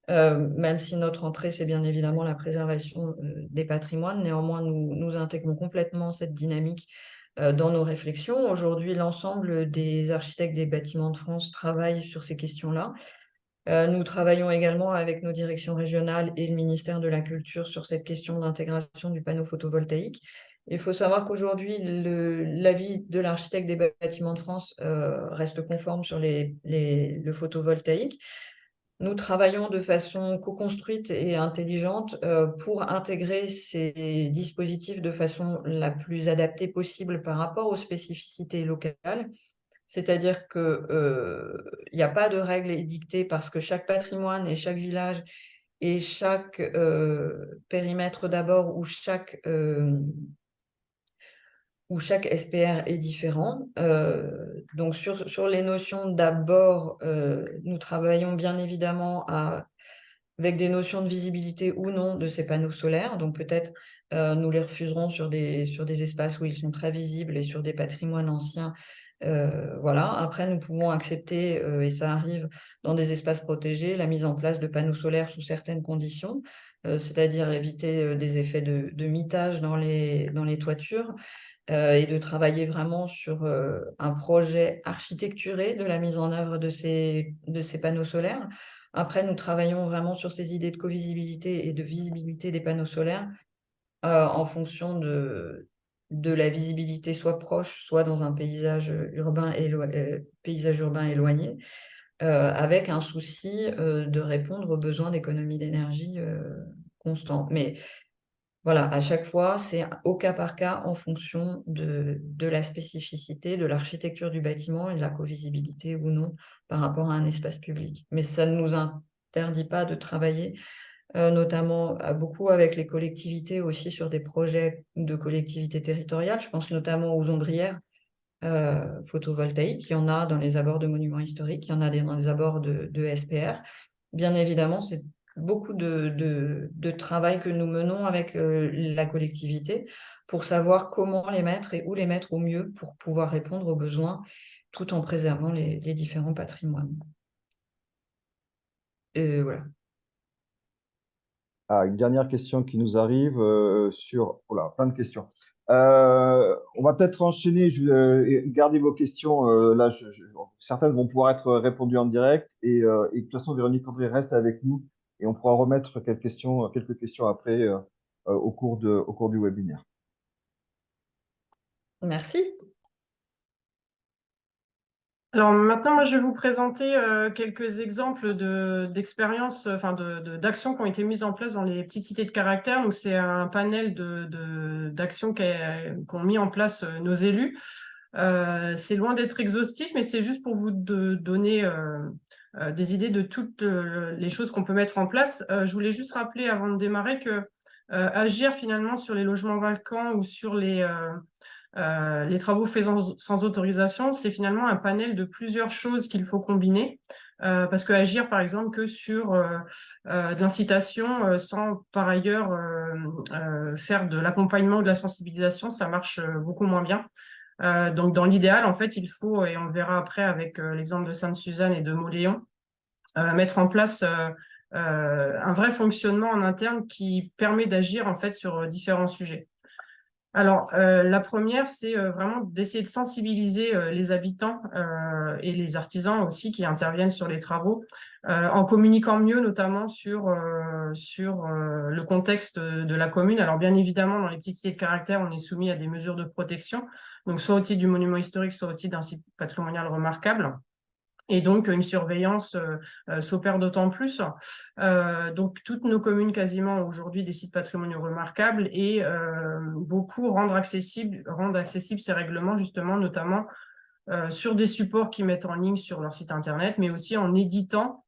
Même si notre entrée, c'est bien évidemment la préservation des patrimoines. Néanmoins, nous intégrons complètement cette dynamique dans nos réflexions. Aujourd'hui, l'ensemble des architectes des Bâtiments de France travaillent sur ces questions-là. Nous travaillons également avec nos directions régionales et le ministère de la Culture sur cette question d'intégration du panneau photovoltaïque. Il faut savoir qu'aujourd'hui, l'avis de l'architecte des Bâtiments de France reste conforme sur le photovoltaïque. Nous travaillons de façon co-construite et intelligente pour intégrer ces dispositifs de façon la plus adaptée possible par rapport aux spécificités locales. C'est-à-dire qu'il n'y a pas de règles édictées parce que chaque patrimoine et chaque village et chaque périmètre d'abord où chaque SPR est différent. Donc sur les notions d'abord, nous travaillons bien évidemment avec des notions de visibilité ou non de ces panneaux solaires. Donc peut-être nous les refuserons sur des espaces où ils sont très visibles et sur des patrimoines anciens. Voilà. Après, nous pouvons accepter, et ça arrive dans des espaces protégés, la mise en place de panneaux solaires sous certaines conditions, c'est-à-dire éviter des effets de mitage dans les toitures, et de travailler vraiment sur un projet architecturé de la mise en œuvre de ces panneaux solaires. Après, nous travaillons vraiment sur ces idées de co-visibilité et de visibilité des panneaux solaires en fonction de la visibilité soit proche, soit dans un paysage urbain éloigné, avec un souci de répondre aux besoins d'économie d'énergie constant. Mais voilà, à chaque fois, c'est au cas par cas en fonction de la spécificité, de l'architecture du bâtiment et de la co-visibilité ou non par rapport à un espace public. Mais ça ne nous interdit pas de travailler, notamment beaucoup avec les collectivités aussi sur des projets de collectivités territoriales. Je pense notamment aux ombrières photovoltaïques. Il y en a dans les abords de monuments historiques, il y en a dans les abords de SPR. Bien évidemment, c'est beaucoup de travail que nous menons avec la collectivité pour savoir comment les mettre et où les mettre au mieux pour pouvoir répondre aux besoins tout en préservant les différents patrimoines. Voilà. Ah, une dernière question qui nous arrive sur... Voilà, plein de questions. On va peut-être enchaîner, et garder vos questions. Là, certaines vont pouvoir être répondues en direct. Et de toute façon, Véronique André reste avec nous et on pourra remettre quelques questions après au cours du webinaire. Merci. Alors maintenant, moi, je vais vous présenter quelques exemples d'expériences, enfin d'actions qui ont été mises en place dans les petites cités de caractère. Donc, c'est un panel d'actions qu'ont mis en place nos élus. C'est loin d'être exhaustif, mais c'est juste pour vous donner des idées de toutes les choses qu'on peut mettre en place. Je voulais juste rappeler avant de démarrer que agir finalement sur les logements vacants ou sur les travaux faits sans autorisation, c'est finalement un panel de plusieurs choses qu'il faut combiner. Parce que agir, par exemple, que sur de l'incitation sans par ailleurs faire de l'accompagnement ou de la sensibilisation, ça marche beaucoup moins bien. Donc, dans l'idéal, en fait, il faut, et on le verra après avec l'exemple de Sainte-Suzanne et de Mauléon, mettre en place un vrai fonctionnement en interne qui permet d'agir en fait sur différents sujets. Alors, la première, c'est vraiment d'essayer de sensibiliser les habitants et les artisans aussi qui interviennent sur les travaux, en communiquant mieux, notamment sur le contexte de la commune. Alors, bien évidemment, dans les petits sites de caractère, on est soumis à des mesures de protection, donc soit au titre du monument historique, soit au titre d'un site patrimonial remarquable. Et donc, une surveillance s'opère d'autant plus. Donc, toutes nos communes quasiment ont aujourd'hui des sites patrimoniaux remarquables et beaucoup rendent accessibles ces règlements, justement, notamment sur des supports qu'ils mettent en ligne sur leur site Internet, mais aussi en éditant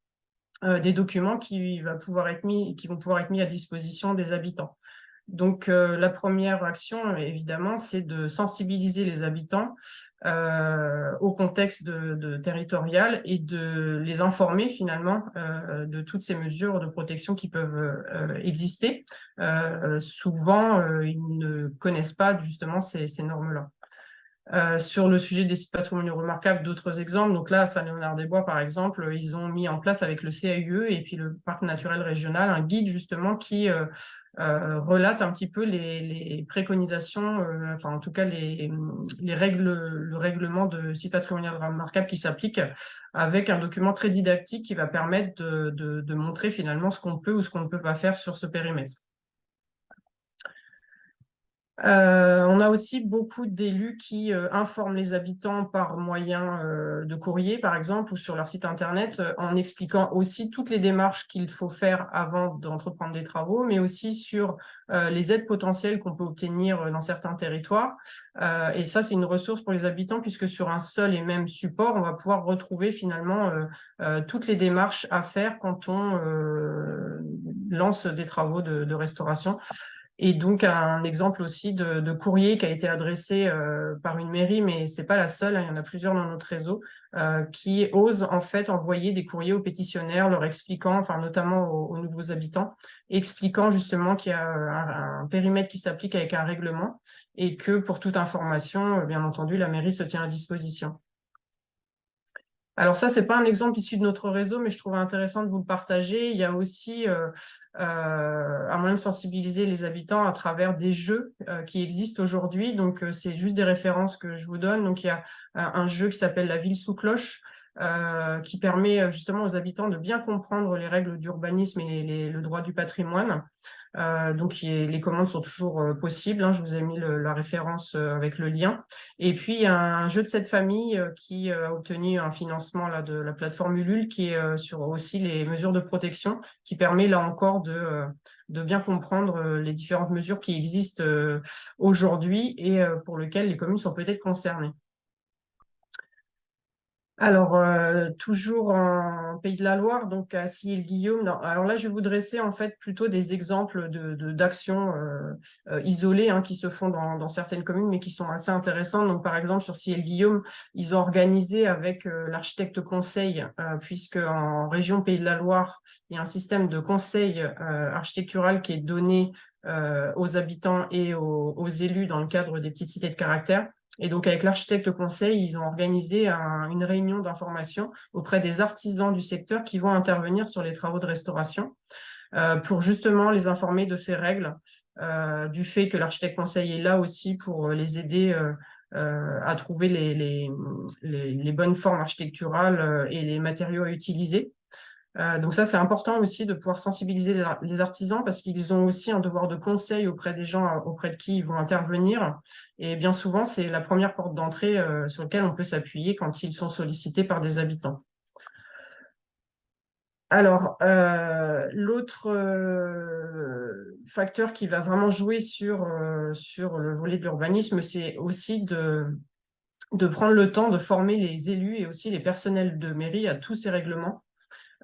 des documents qui vont pouvoir être mis à disposition des habitants. Donc, la première action, évidemment, c'est de sensibiliser les habitants au contexte territorial et de les informer finalement de toutes ces mesures de protection qui peuvent exister. Souvent, ils ne connaissent pas justement ces normes-là. Sur le sujet des sites patrimoniaux remarquables, d'autres exemples. Donc là, à Saint-Léonard-des-Bois, par exemple, ils ont mis en place avec le CAUE et puis le Parc naturel régional un guide justement qui relate un petit peu les préconisations, enfin en tout cas le règlement de sites patrimoniaux remarquables qui s'applique avec un document très didactique qui va permettre de montrer finalement ce qu'on peut ou ce qu'on ne peut pas faire sur ce périmètre. On a aussi beaucoup d'élus qui informent les habitants par moyen de courrier, par exemple, ou sur leur site internet, en expliquant aussi toutes les démarches qu'il faut faire avant d'entreprendre des travaux, mais aussi sur les aides potentielles qu'on peut obtenir dans certains territoires. Et ça, c'est une ressource pour les habitants, puisque sur un seul et même support, on va pouvoir retrouver finalement toutes les démarches à faire quand on lance des travaux de restauration. Et donc, un exemple aussi de courrier qui a été adressé par une mairie, mais c'est pas la seule, hein, il y en a plusieurs dans notre réseau, qui osent en fait envoyer des courriers aux pétitionnaires, leur expliquant, enfin notamment aux nouveaux habitants, expliquant justement qu'il y a un périmètre qui s'applique avec un règlement et que pour toute information, bien entendu, la mairie se tient à disposition. Alors ça, c'est pas un exemple issu de notre réseau, mais je trouve intéressant de vous le partager. Il y a aussi un moyen de sensibiliser les habitants à travers des jeux qui existent aujourd'hui. Donc, c'est juste des références que je vous donne. Donc, il y a un jeu qui s'appelle La ville sous cloche, qui permet justement aux habitants de bien comprendre les règles d'urbanisme et le droit du patrimoine. Donc, les commandes sont toujours possibles, hein. Je vous ai mis la référence avec le lien. Et puis, il y a un jeu de cette famille qui a obtenu un financement là, de la plateforme Ulule, qui est sur aussi les mesures de protection, qui permet là encore de bien comprendre les différentes mesures qui existent aujourd'hui et pour lesquelles les communes sont peut-être concernées. Alors, toujours en Pays de la Loire, donc à Sillé-le-Guillaume. Alors là, je vais vous dresser en fait plutôt des exemples d'actions isolées hein, qui se font dans certaines communes, mais qui sont assez intéressantes. Donc, par exemple, sur Sillé-le-Guillaume, ils ont organisé avec l'architecte conseil, puisque en région Pays de la Loire, il y a un système de conseil architectural qui est donné aux habitants et aux élus dans le cadre des petites cités de caractère. Et donc, avec l'architecte conseil, ils ont organisé une réunion d'information auprès des artisans du secteur qui vont intervenir sur les travaux de restauration pour justement les informer de ces règles, du fait que l'architecte conseil est là aussi pour les aider à trouver les bonnes formes architecturales et les matériaux à utiliser. Donc ça, c'est important aussi de pouvoir sensibiliser les artisans parce qu'ils ont aussi un devoir de conseil auprès des gens auprès de qui ils vont intervenir. Et bien souvent, c'est la première porte d'entrée sur laquelle on peut s'appuyer quand ils sont sollicités par des habitants. Alors, l'autre facteur qui va vraiment jouer sur le volet de l'urbanisme, c'est aussi de prendre le temps de former les élus et aussi les personnels de mairie à tous ces règlements.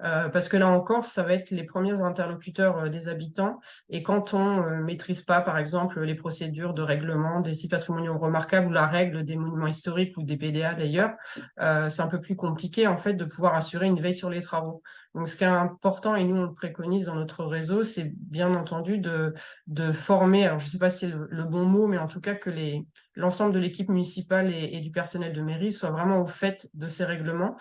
Parce que là encore, ça va être les premiers interlocuteurs des habitants. Et quand on maîtrise pas, par exemple, les procédures de règlement des sites patrimoniaux remarquables ou la règle des monuments historiques ou des PDA d'ailleurs, c'est un peu plus compliqué en fait de pouvoir assurer une veille sur les travaux. Donc, ce qui est important, et nous on le préconise dans notre réseau, c'est bien entendu de former, alors je ne sais pas si c'est le bon mot, mais en tout cas que l'ensemble de l'équipe municipale et du personnel de mairie soit vraiment au fait de ces règlements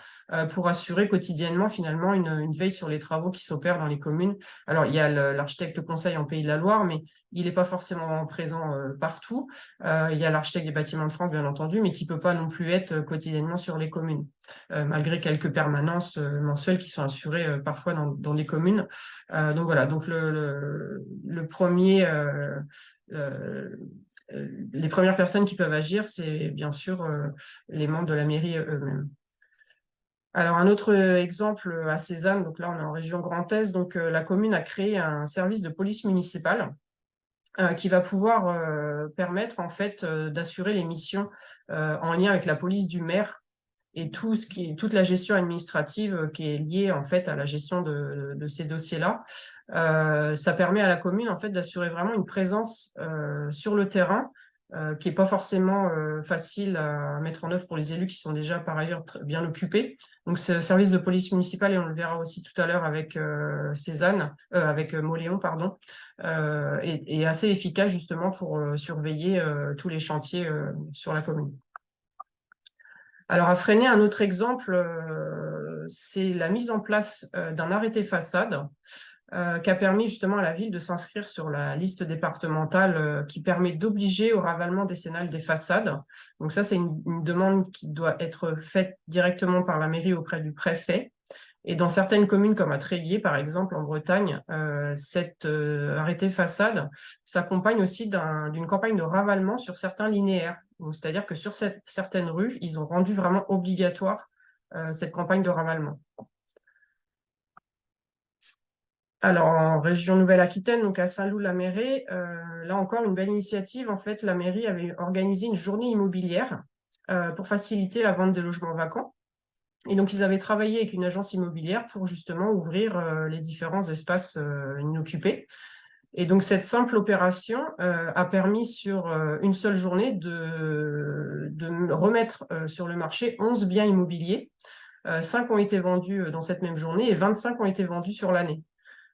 pour assurer quotidiennement finalement une veille sur les travaux qui s'opèrent dans les communes. Alors, il y a l'architecte conseil en Pays de la Loire, mais il n'est pas forcément présent partout. Il y a l'architecte des bâtiments de France, bien entendu, mais qui ne peut pas non plus être quotidiennement sur les communes, malgré quelques permanences mensuelles qui sont assurées parfois dans les communes. Donc voilà, donc le premier... les premières personnes qui peuvent agir, c'est bien sûr les membres de la mairie eux-mêmes. Alors, un autre exemple à Cézanne, donc là on est en région Grand Est, donc la commune a créé un service de police municipale qui va pouvoir permettre en fait d'assurer les missions en lien avec la police du maire et toute la gestion administrative qui est liée en fait à la gestion de ces dossiers-là. Ça permet à la commune en fait d'assurer vraiment une présence sur le terrain qui n'est pas forcément facile à mettre en œuvre pour les élus qui sont déjà par ailleurs bien occupés. Donc ce service de police municipale, et on le verra aussi tout à l'heure avec Cézanne, avec Mauléon, pardon, est assez efficace justement pour surveiller tous les chantiers sur la commune. Alors, à freiner, un autre exemple, c'est la mise en place d'un arrêté façade qui a permis justement à la ville de s'inscrire sur la liste départementale qui permet d'obliger au ravalement décennal des façades. Donc ça, c'est une demande qui doit être faite directement par la mairie auprès du préfet. Et dans certaines communes comme à Tréguier, par exemple, en Bretagne, cet arrêté façade s'accompagne aussi d'une campagne de ravalement sur certains linéaires. C'est-à-dire que sur certaines rues, ils ont rendu vraiment obligatoire cette campagne de ravalement. Alors, en région Nouvelle-Aquitaine, donc à Saint-Loup-la-Mairie, là encore, une belle initiative. En fait, la mairie avait organisé une journée immobilière pour faciliter la vente des logements vacants. Et donc, ils avaient travaillé avec une agence immobilière pour justement ouvrir les différents espaces inoccupés. Et donc, cette simple opération a permis sur une seule journée de remettre sur le marché 11 biens immobiliers. 5 ont été vendus dans cette même journée et 25 ont été vendus sur l'année.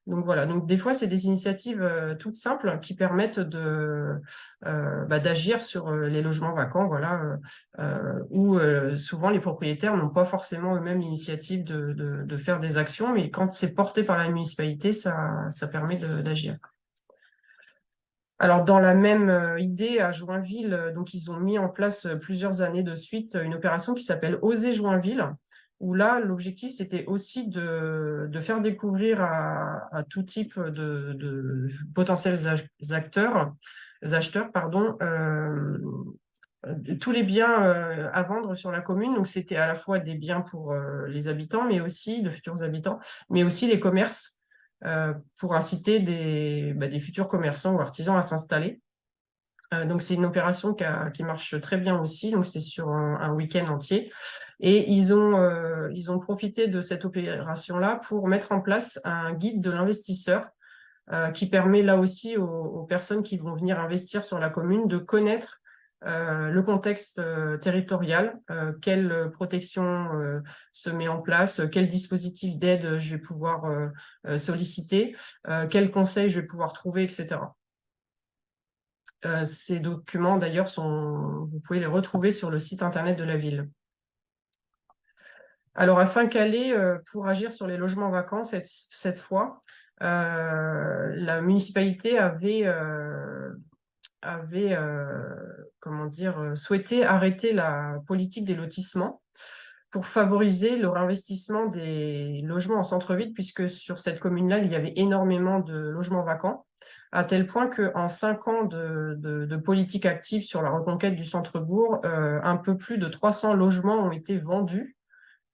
Donc voilà, donc des fois, c'est des initiatives toutes simples qui permettent d'agir sur les logements vacants, voilà, où souvent les propriétaires n'ont pas forcément eux-mêmes l'initiative de faire des actions, mais quand c'est porté par la municipalité, ça permet d'agir. Alors, dans la même idée, à Joinville, donc ils ont mis en place plusieurs années de suite une opération qui s'appelle Oser Joinville, où là, l'objectif, c'était aussi de faire découvrir à tout type de potentiels acheteurs, pardon, tous les biens à vendre sur la commune. Donc, c'était à la fois des biens pour les habitants, mais aussi de futurs habitants, mais aussi les commerces pour inciter des futurs commerçants ou artisans à s'installer. Donc, c'est une opération qui marche très bien aussi. Donc, c'est sur un week-end entier. Et ils ont profité de cette opération-là pour mettre en place un guide de l'investisseur qui permet là aussi aux personnes qui vont venir investir sur la commune de connaître le contexte territorial, quelle protection se met en place, quel dispositif d'aide je vais pouvoir solliciter, quels conseils je vais pouvoir trouver, etc. Ces documents, d'ailleurs, vous pouvez les retrouver sur le site internet de la ville. Alors, à Saint-Calais, pour agir sur les logements vacants, cette fois, la municipalité avait souhaité arrêter la politique des lotissements pour favoriser le réinvestissement des logements en centre-ville, puisque sur cette commune-là, il y avait énormément de logements vacants, à tel point qu'en 5 ans de politique active sur la reconquête du centre-bourg, un peu plus de 300 logements ont été vendus.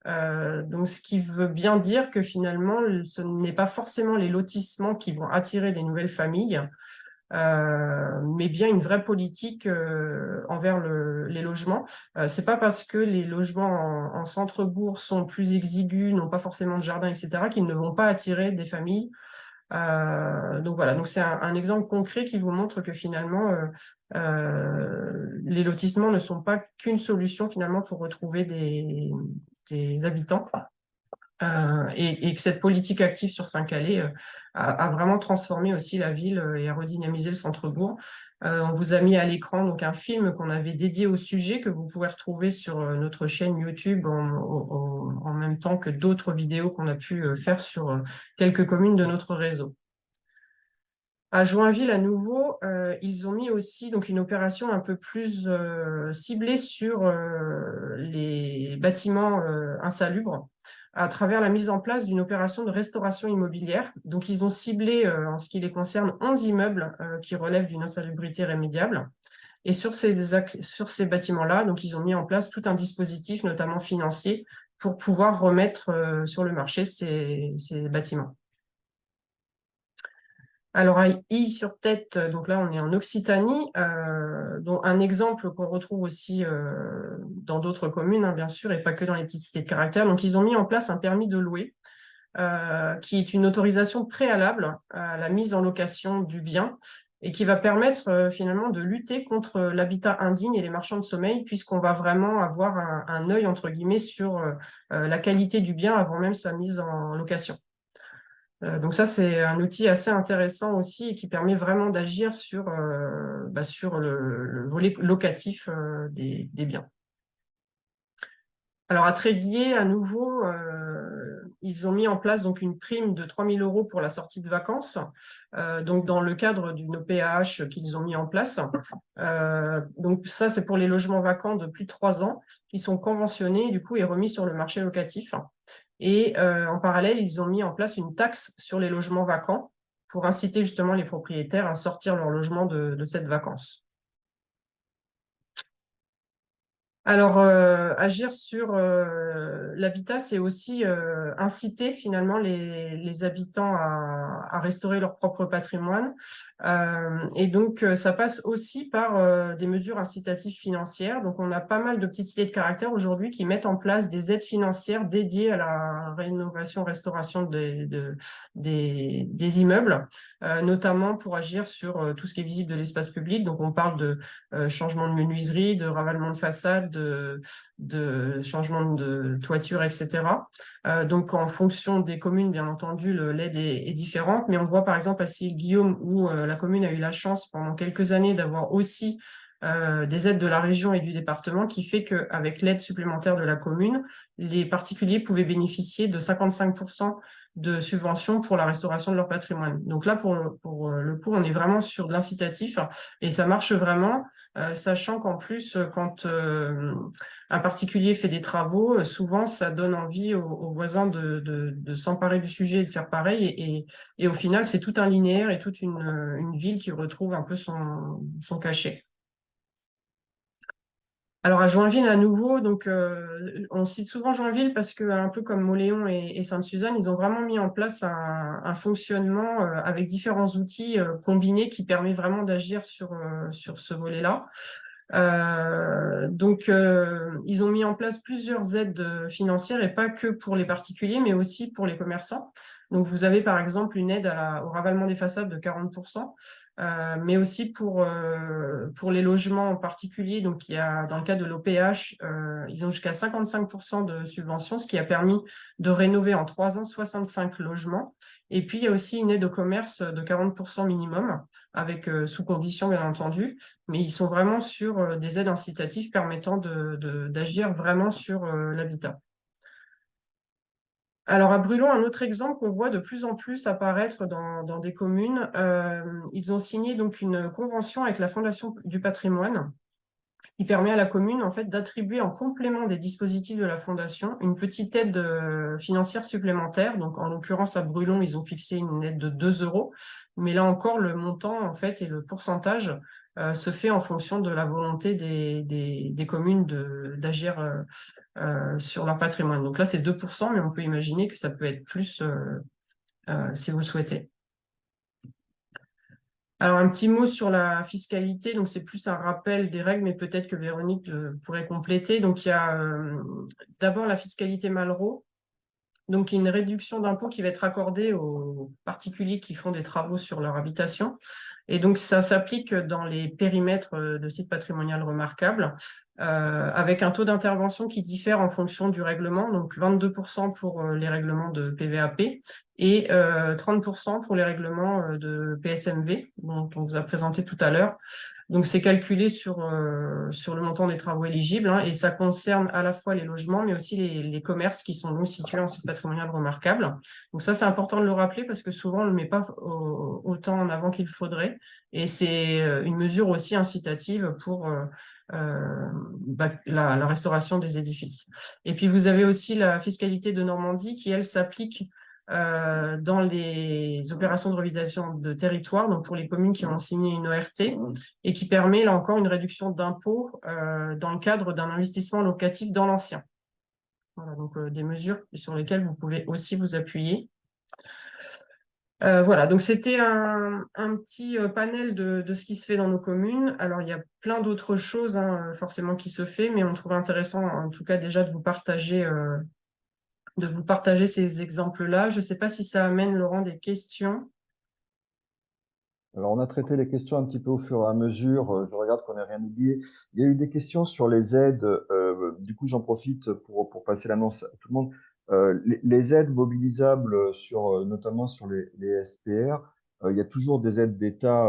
Donc, ce qui veut bien dire que finalement, ce n'est pas forcément les lotissements qui vont attirer des nouvelles familles, mais bien une vraie politique envers les logements. C'est pas parce que les logements en centre-bourg sont plus exigus, n'ont pas forcément de jardin, etc., qu'ils ne vont pas attirer des familles. Donc voilà, donc c'est un exemple concret qui vous montre que finalement, les lotissements ne sont pas qu'une solution finalement pour retrouver des habitants. Et que cette politique active sur Saint-Calais a vraiment transformé aussi la ville et a redynamisé le centre-bourg. On vous a mis à l'écran donc un film qu'on avait dédié au sujet que vous pouvez retrouver sur notre chaîne YouTube en même temps que d'autres vidéos qu'on a pu faire sur quelques communes de notre réseau. À Joinville, à nouveau, ils ont mis aussi donc, une opération un peu plus ciblée sur les bâtiments insalubres à travers la mise en place d'une opération de restauration immobilière. Donc, ils ont ciblé, en ce qui les concerne, 11 immeubles qui relèvent d'une insalubrité rémédiable. Et sur ces bâtiments-là, donc, ils ont mis en place tout un dispositif, notamment financier, pour pouvoir remettre sur le marché ces bâtiments. Alors, à Ille-sur-Tête, donc là, on est en Occitanie, dont un exemple qu'on retrouve aussi dans d'autres communes, hein, bien sûr, et pas que dans les petites cités de caractère. Donc, ils ont mis en place un permis de louer, qui est une autorisation préalable à la mise en location du bien et qui va permettre finalement de lutter contre l'habitat indigne et les marchands de sommeil, puisqu'on va vraiment avoir un œil, entre guillemets, sur la qualité du bien avant même sa mise en location. Donc ça, c'est un outil assez intéressant aussi et qui permet vraiment d'agir sur le volet locatif des biens. Alors à Tréguier, à nouveau, ils ont mis en place donc une prime de 3 000 € pour la sortie de vacances, donc dans le cadre d'une OPAH qu'ils ont mis en place. Donc ça, c'est pour les logements vacants de plus de 3 ans qui sont conventionnés du coup et remis sur le marché locatif. Et en parallèle, ils ont mis en place une taxe sur les logements vacants pour inciter justement les propriétaires à sortir leur logement de cette vacance. Alors, agir sur l'habitat, c'est aussi inciter finalement les habitants à restaurer leur propre patrimoine. Et donc, ça passe aussi par des mesures incitatives financières. Donc, on a pas mal de petites idées de caractère aujourd'hui qui mettent en place des aides financières dédiées à la rénovation, restauration des immeubles, notamment pour agir sur tout ce qui est visible de l'espace public. Donc, on parle de changement de menuiserie, de ravalement de façade, de changement de toiture, etc. Donc, en fonction des communes, bien entendu, l'aide est différente. Mais on voit par exemple à Sille-Guillaume où la commune a eu la chance pendant quelques années d'avoir aussi des aides de la région et du département qui fait qu'avec l'aide supplémentaire de la commune, les particuliers pouvaient bénéficier de 55% de subventions pour la restauration de leur patrimoine. Donc là, pour le coup, on est vraiment sur de l'incitatif et ça marche vraiment. Sachant qu'en plus, quand un particulier fait des travaux, souvent ça donne envie aux voisins de s'emparer du sujet et de faire pareil. Et au final, c'est tout un linéaire et toute une ville qui retrouve un peu son cachet. Alors à Joinville à nouveau, donc on cite souvent Joinville parce que un peu comme Mauléon et Sainte-Suzanne, ils ont vraiment mis en place un fonctionnement avec différents outils combinés qui permet vraiment d'agir sur ce volet-là. Donc, ils ont mis en place plusieurs aides financières et pas que pour les particuliers, mais aussi pour les commerçants. Donc, vous avez par exemple une aide au ravalement des façades de 40%, mais aussi pour les logements en particulier. Donc, il y a, dans le cas de l'OPH, ils ont jusqu'à 55% de subvention, ce qui a permis de rénover en 3 ans 65 logements. Et puis, il y a aussi une aide au commerce de 40% minimum, avec sous condition, bien entendu, mais ils sont vraiment sur des aides incitatives permettant d'agir vraiment sur l'habitat. Alors, à Brulon, un autre exemple qu'on voit de plus en plus apparaître dans des communes, ils ont signé donc une convention avec la Fondation du patrimoine qui permet à la commune en fait d'attribuer en complément des dispositifs de la fondation une petite aide financière supplémentaire. Donc en l'occurrence à Brulon, ils ont fixé une aide de 2 euros, mais là encore le montant en fait et le pourcentage se fait en fonction de la volonté des communes d'agir sur leur patrimoine. Donc là c'est 2%, mais on peut imaginer que ça peut être plus si vous le souhaitez. Alors, un petit mot sur la fiscalité. Donc, c'est plus un rappel des règles, mais peut-être que Véronique pourrait compléter. Donc, il y a d'abord la fiscalité Malraux. Donc, il y a une réduction d'impôt qui va être accordée aux particuliers qui font des travaux sur leur habitation. Et donc, ça s'applique dans les périmètres de sites patrimoniaux remarquables, avec un taux d'intervention qui diffère en fonction du règlement. Donc, 22% pour les règlements de PVAP et 30% pour les règlements de PSMV, dont on vous a présenté tout à l'heure. Donc, c'est calculé sur le montant des travaux éligibles, hein, et ça concerne à la fois les logements, mais aussi les commerces qui sont donc situés en site patrimonial remarquable. Donc ça, c'est important de le rappeler parce que souvent, on ne le met pas autant en avant qu'il faudrait. Et c'est une mesure aussi incitative pour la restauration des édifices. Et puis, vous avez aussi la fiscalité de Normandie qui, elle, s'applique dans les opérations de revitalisation de territoire, donc pour les communes qui ont signé une ORT, et qui permet, là encore, une réduction d'impôt dans le cadre d'un investissement locatif dans l'ancien. Voilà, donc des mesures sur lesquelles vous pouvez aussi vous appuyer. Voilà, donc c'était un petit panel de ce qui se fait dans nos communes. Alors, il y a plein d'autres choses hein, forcément qui se fait, mais on trouve intéressant en tout cas déjà de vous partager ces exemples-là. Je ne sais pas si ça amène, Laurent, des questions. Alors, on a traité les questions un petit peu au fur et à mesure. Je regarde qu'on n'ait rien oublié. Il y a eu des questions sur les aides. Du coup, j'en profite pour passer l'annonce à tout le monde. Les aides mobilisables notamment sur les SPR, il y a toujours des aides d'État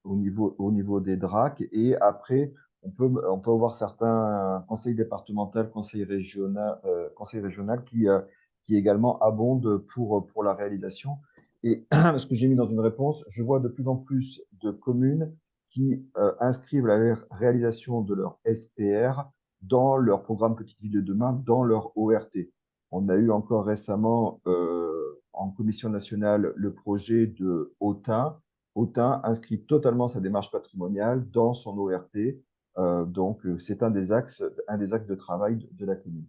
au niveau des DRAC. Et après, on peut avoir certains conseils départementaux, conseils régional qui également abondent pour la réalisation. Et ce que j'ai mis dans une réponse, je vois de plus en plus de communes qui inscrivent la réalisation de leur SPR dans leur programme Petite Ville de demain, dans leur ORT. On a eu encore récemment en commission nationale le projet de Autun. Autun inscrit totalement sa démarche patrimoniale dans son ORT. Donc, c'est un des axes de travail de la commune.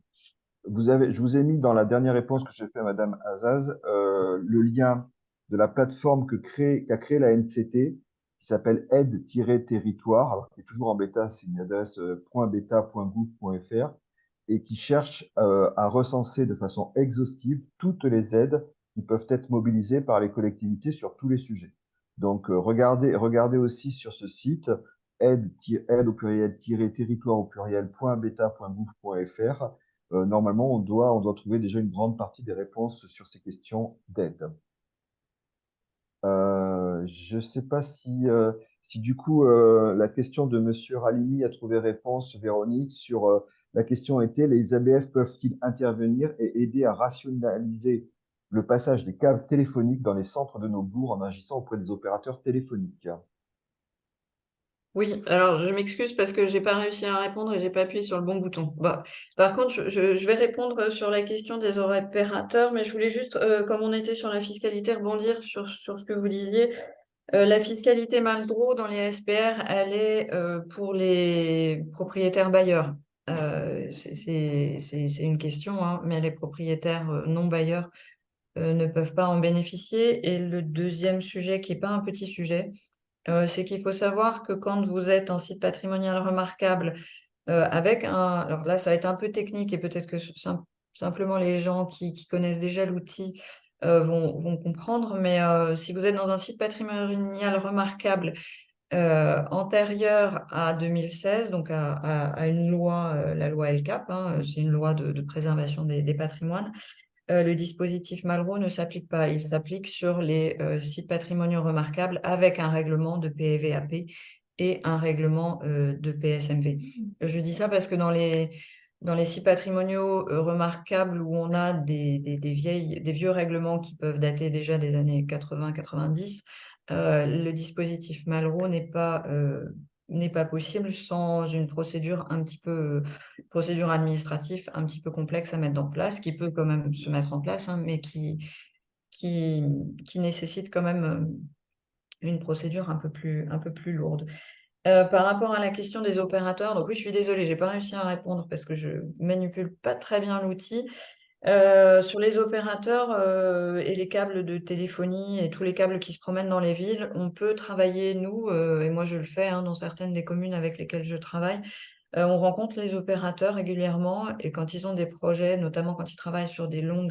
Je vous ai mis dans la dernière réponse que j'ai fait à Madame Azaz le lien de la plateforme qu'a créé la NCT, qui s'appelle aide-territoire, alors qui est toujours en bêta, c'est une adresse .beta.gouv.fr, et qui cherche à recenser de façon exhaustive toutes les aides qui peuvent être mobilisées par les collectivités sur tous les sujets. Donc, regardez aussi sur ce site aide au pluriel territoire au pluriel .beta.gouv.fr. Normalement, on doit trouver déjà une grande partie des réponses sur ces questions d'aide. Je ne sais pas si du coup la question de Monsieur Halimi a trouvé réponse, Véronique, sur la question était les ABF peuvent-ils intervenir et aider à rationaliser le passage des câbles téléphoniques dans les centres de nos bourgs en agissant auprès des opérateurs téléphoniques? Oui, alors je m'excuse parce que j'ai pas réussi à répondre et j'ai pas appuyé sur le bon bouton. Bah, par contre, je vais répondre sur la question des opérateurs, mais je voulais juste, comme on était sur la fiscalité, rebondir sur ce que vous disiez. La fiscalité Malraux dans les SPR, elle est pour les propriétaires bailleurs. C'est une question, hein, mais les propriétaires non bailleurs ne peuvent pas en bénéficier. Et le deuxième sujet, qui n'est pas un petit sujet, c'est qu'il faut savoir que quand vous êtes en site patrimonial remarquable, avec alors là, ça va être un peu technique et peut-être que simplement les gens qui connaissent déjà l'outil vont comprendre, mais si vous êtes dans un site patrimonial remarquable antérieur à 2016, donc à une loi, la loi LCAP, hein, c'est une loi de préservation des patrimoines, le dispositif Malraux ne s'applique pas. Il s'applique sur les sites patrimoniaux remarquables avec un règlement de PEVAP et un règlement de PSMV. Je dis ça parce que dans les sites patrimoniaux remarquables où on a des vieux règlements qui peuvent dater déjà des années 80-90, le dispositif Malraux n'est pas possible sans une procédure procédure administrative un petit peu complexe à mettre en place, qui peut quand même se mettre en place, hein, mais qui nécessite quand même une procédure un peu plus lourde. Par rapport à la question des opérateurs, donc oui, je suis désolée, j'ai pas réussi à répondre parce que je manipule pas très bien l'outil. Sur les opérateurs et les câbles de téléphonie et tous les câbles qui se promènent dans les villes, on peut travailler, nous, et moi je le fais hein, dans certaines des communes avec lesquelles je travaille, on rencontre les opérateurs régulièrement et quand ils ont des projets, notamment quand ils travaillent sur des longs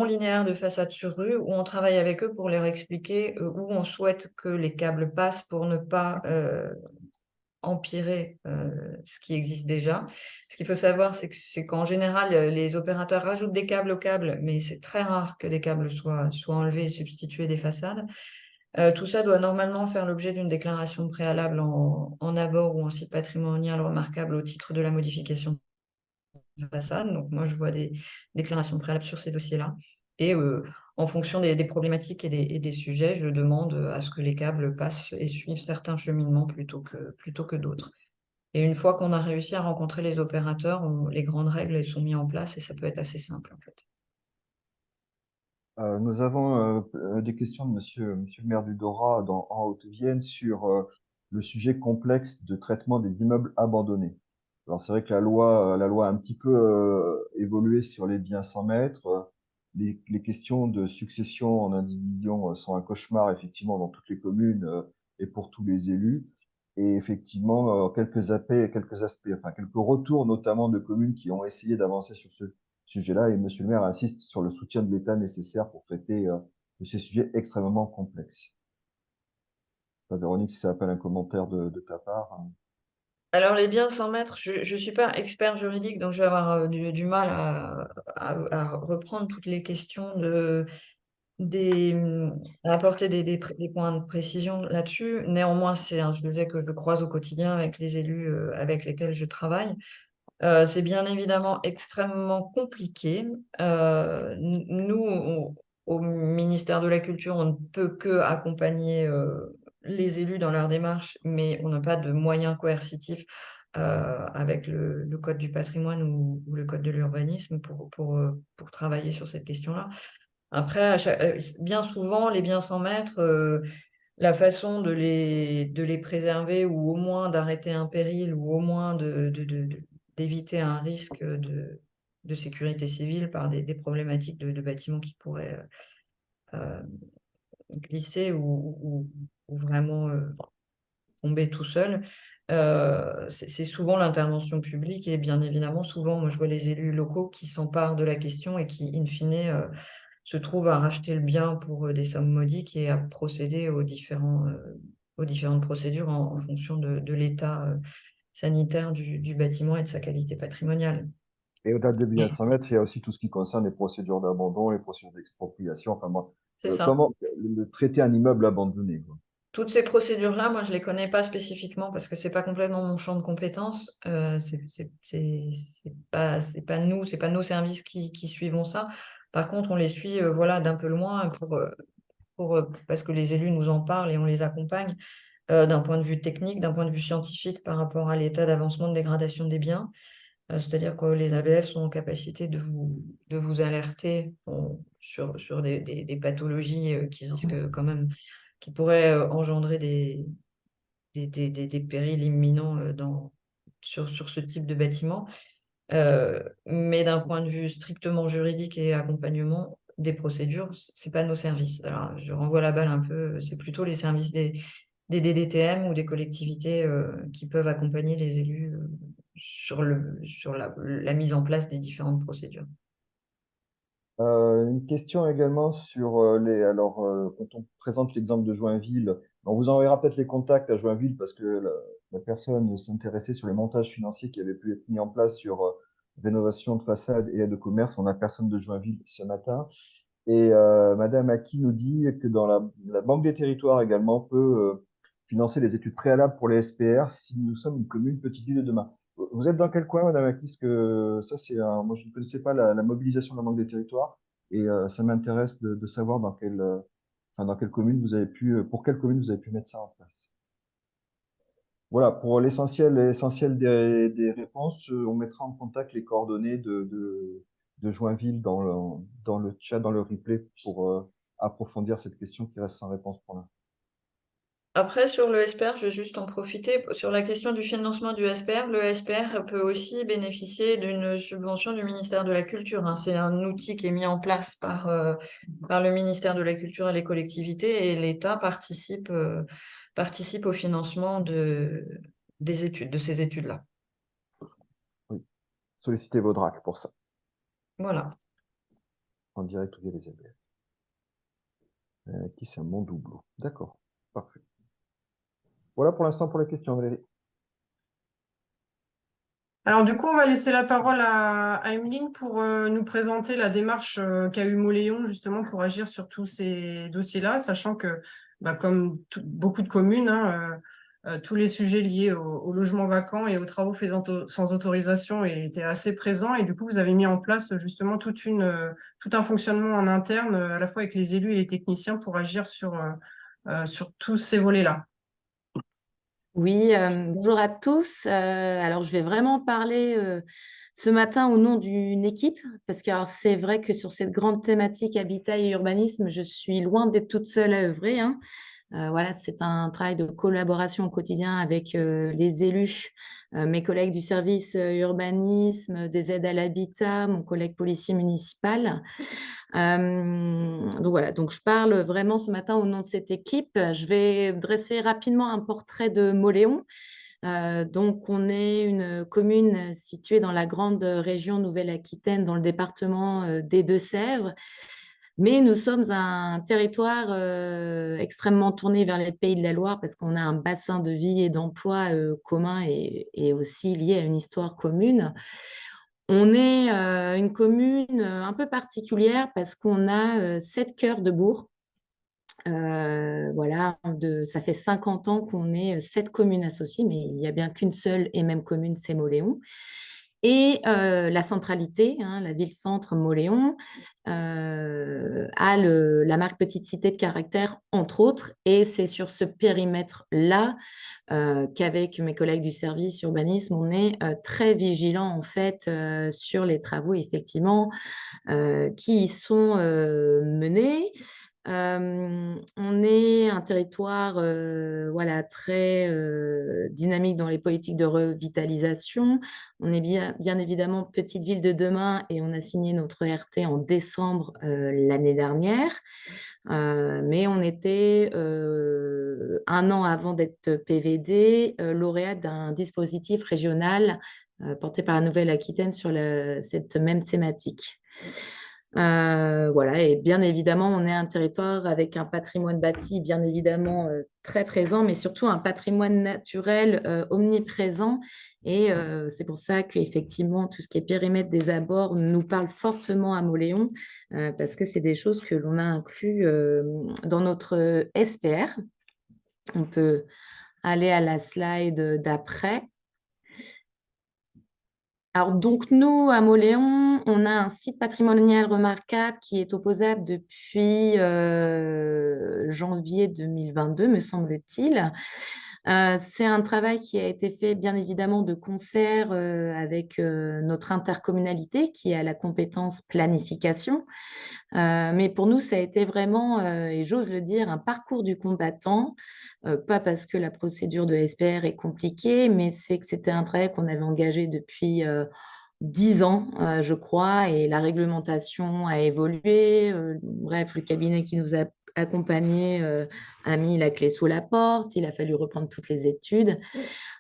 linéaires de façade sur rue, où on travaille avec eux pour leur expliquer où on souhaite que les câbles passent pour ne pas empirer ce qui existe déjà. Ce qu'il faut savoir, c'est qu'en général, les opérateurs rajoutent des câbles aux câbles, mais c'est très rare que des câbles soient enlevés et substitués des façades. Tout ça doit normalement faire l'objet d'une déclaration préalable en abord ou en site patrimonial remarquable au titre de la modification de façade. Donc moi, je vois des déclarations préalables sur ces dossiers-là. Et en fonction des problématiques et des sujets, je demande à ce que les câbles passent et suivent certains cheminements plutôt que d'autres. Et une fois qu'on a réussi à rencontrer les opérateurs, les grandes règles elles sont mises en place et ça peut être assez simple en fait. Nous avons des questions de monsieur le maire du Dora en Haute-Vienne sur le sujet complexe de traitement des immeubles abandonnés. Alors c'est vrai que la loi a un petit peu évolué sur les biens sans maître. Les questions de succession en indivision sont un cauchemar effectivement dans toutes les communes et pour tous les élus. Et effectivement, quelques aspects, enfin quelques retours notamment de communes qui ont essayé d'avancer sur ce sujet-là. Et monsieur le maire insiste sur le soutien de l'État nécessaire pour traiter de ces sujets extrêmement complexes. Véronique, si ça appelle un commentaire de ta part. Alors les biens sans maître, je suis pas expert juridique, donc je vais avoir du mal à reprendre toutes les questions à apporter des points de précision là-dessus. Néanmoins, c'est un sujet que je croise au quotidien avec les élus avec lesquels je travaille. C'est bien évidemment extrêmement compliqué. Nous, au ministère de la Culture, on ne peut que accompagner les élus dans leur démarche, mais on n'a pas de moyens coercitifs avec le code du patrimoine ou le code de l'urbanisme pour travailler sur cette question-là. Après, bien souvent, les biens sans maître, la façon de les préserver ou au moins d'arrêter un péril ou au moins d'éviter un risque de sécurité civile par des problématiques de bâtiments qui pourraient glisser ou vraiment tomber tout seul. C'est souvent l'intervention publique et bien évidemment, souvent, moi, je vois les élus locaux qui s'emparent de la question et qui, in fine, se trouvent à racheter le bien pour des sommes modiques et à procéder aux différentes procédures en fonction de l'état sanitaire du bâtiment et de sa qualité patrimoniale. Et au-delà de biens 100 mètres, il y a aussi tout ce qui concerne les procédures d'abandon, les procédures d'expropriation. Enfin, moi, C'est ça. comment traiter un immeuble abandonné, quoi. Toutes ces procédures-là, moi, je les connais pas spécifiquement parce que c'est pas complètement mon champ de compétences. C'est pas nous, c'est pas nos services qui suivons ça. Par contre, on les suit, voilà, d'un peu loin parce que les élus nous en parlent et on les accompagne d'un point de vue technique, d'un point de vue scientifique par rapport à l'état d'avancement de dégradation des biens. C'est-à-dire que les ABF sont en capacité de vous alerter sur des pathologies qui risquent quand même, qui pourraient engendrer des périls imminents sur ce type de bâtiment. Mais d'un point de vue strictement juridique et accompagnement des procédures, c'est pas nos services. Alors, je renvoie la balle un peu, c'est plutôt les services des DDTM ou des collectivités qui peuvent accompagner les élus sur la mise en place des différentes procédures. Une question également sur alors, quand on présente l'exemple de Joinville, on vous enverra peut-être les contacts à Joinville parce que la personne s'intéressait sur les montages financiers qui avaient pu être mis en place sur rénovation de façade et aide au commerce. On n'a personne de Joinville ce matin. Et Madame Aki nous dit que dans la Banque des territoires également peut financer les études préalables pour les SPR si nous sommes une commune petite ville de demain. Vous êtes dans quel coin, Madame Aki? Parce que ça, moi, je ne connaissais pas la mobilisation de la Banque des territoires et ça m'intéresse de savoir dans quelle commune vous avez pour quelle commune vous avez pu mettre ça en place. Voilà, pour l'essentiel des réponses, on mettra en contact les coordonnées de Joinville dans le chat, dans le replay pour approfondir cette question qui reste sans réponse pour l'instant. Après, sur le SPR, je vais juste en profiter. Sur la question du financement du SPR, le SPR peut aussi bénéficier d'une subvention du ministère de la Culture, hein. C'est un outil qui est mis en place par le ministère de la Culture et les collectivités et l'État participe au financement des études, de ces études-là. Oui, sollicitez vos DRAC pour ça, Voilà. en direct ou via les ABF. Qui c'est mon doublon. D'accord, parfait. Voilà pour l'instant pour les questions, Valérie. Alors du coup, on va laisser la parole à Emeline pour nous présenter la démarche qu'a eu Moléon justement pour agir sur tous ces dossiers-là, sachant que comme beaucoup de communes, hein, tous les sujets liés au logement vacant et aux travaux faits sans autorisation étaient assez présents et du coup, vous avez mis en place justement tout un fonctionnement en interne, à la fois avec les élus et les techniciens pour agir sur tous ces volets-là. Oui, bonjour à tous. Alors, je vais vraiment parler ce matin au nom d'une équipe, parce que alors, c'est vrai que sur cette grande thématique habitat et urbanisme, je suis loin d'être toute seule à œuvrer, hein. Voilà, c'est un travail de collaboration au quotidien avec les élus, mes collègues du service urbanisme, des aides à l'habitat, mon collègue policier municipal. Donc voilà, donc je parle vraiment ce matin au nom de cette équipe. Je vais dresser rapidement un portrait de Mauléon. Donc on est une commune située dans la grande région Nouvelle-Aquitaine, dans le département des Deux-Sèvres. Mais nous sommes un territoire extrêmement tourné vers les Pays de la Loire parce qu'on a un bassin de vie et d'emploi commun et aussi lié à une histoire commune. On est une commune un peu particulière parce qu'on a 7 cœurs de bourg. Voilà, ça fait 50 ans qu'on est 7 communes associées, mais il n'y a bien qu'une seule et même commune, c'est Mauléon. Et la centralité, hein, la ville-centre Mauléon, a la marque Petite Cité de Caractère, entre autres, et c'est sur ce périmètre-là qu'avec mes collègues du service urbanisme, on est très vigilants en fait sur les travaux effectivement qui y sont menés. On est un territoire voilà, très dynamique dans les politiques de revitalisation. On est bien évidemment petite ville de demain et on a signé notre RT en décembre l'année dernière. Mais on était, un an avant d'être PVD, lauréat d'un dispositif régional porté par la Nouvelle-Aquitaine sur cette même thématique. Voilà, et bien évidemment, on est un territoire avec un patrimoine bâti, bien évidemment, très présent, mais surtout un patrimoine naturel omniprésent. Et c'est pour ça qu'effectivement, tout ce qui est périmètre des abords nous parle fortement à Mauléon, parce que c'est des choses que l'on a inclus dans notre SPR. On peut aller à la slide d'après. Alors, donc, nous, à Mauléon, on a un site patrimonial remarquable qui est opposable depuis janvier 2022, me semble-t-il. C'est un travail qui a été fait, bien évidemment, de concert avec notre intercommunalité qui a la compétence planification. Mais pour nous, ça a été vraiment, et j'ose le dire, un parcours du combattant. Pas parce que la procédure de SPR est compliquée, mais c'est que c'était un travail qu'on avait engagé depuis 10 ans, je crois, et la réglementation a évolué. Bref, le cabinet qui nous a accompagnés a mis la clé sous la porte. Il a fallu reprendre toutes les études.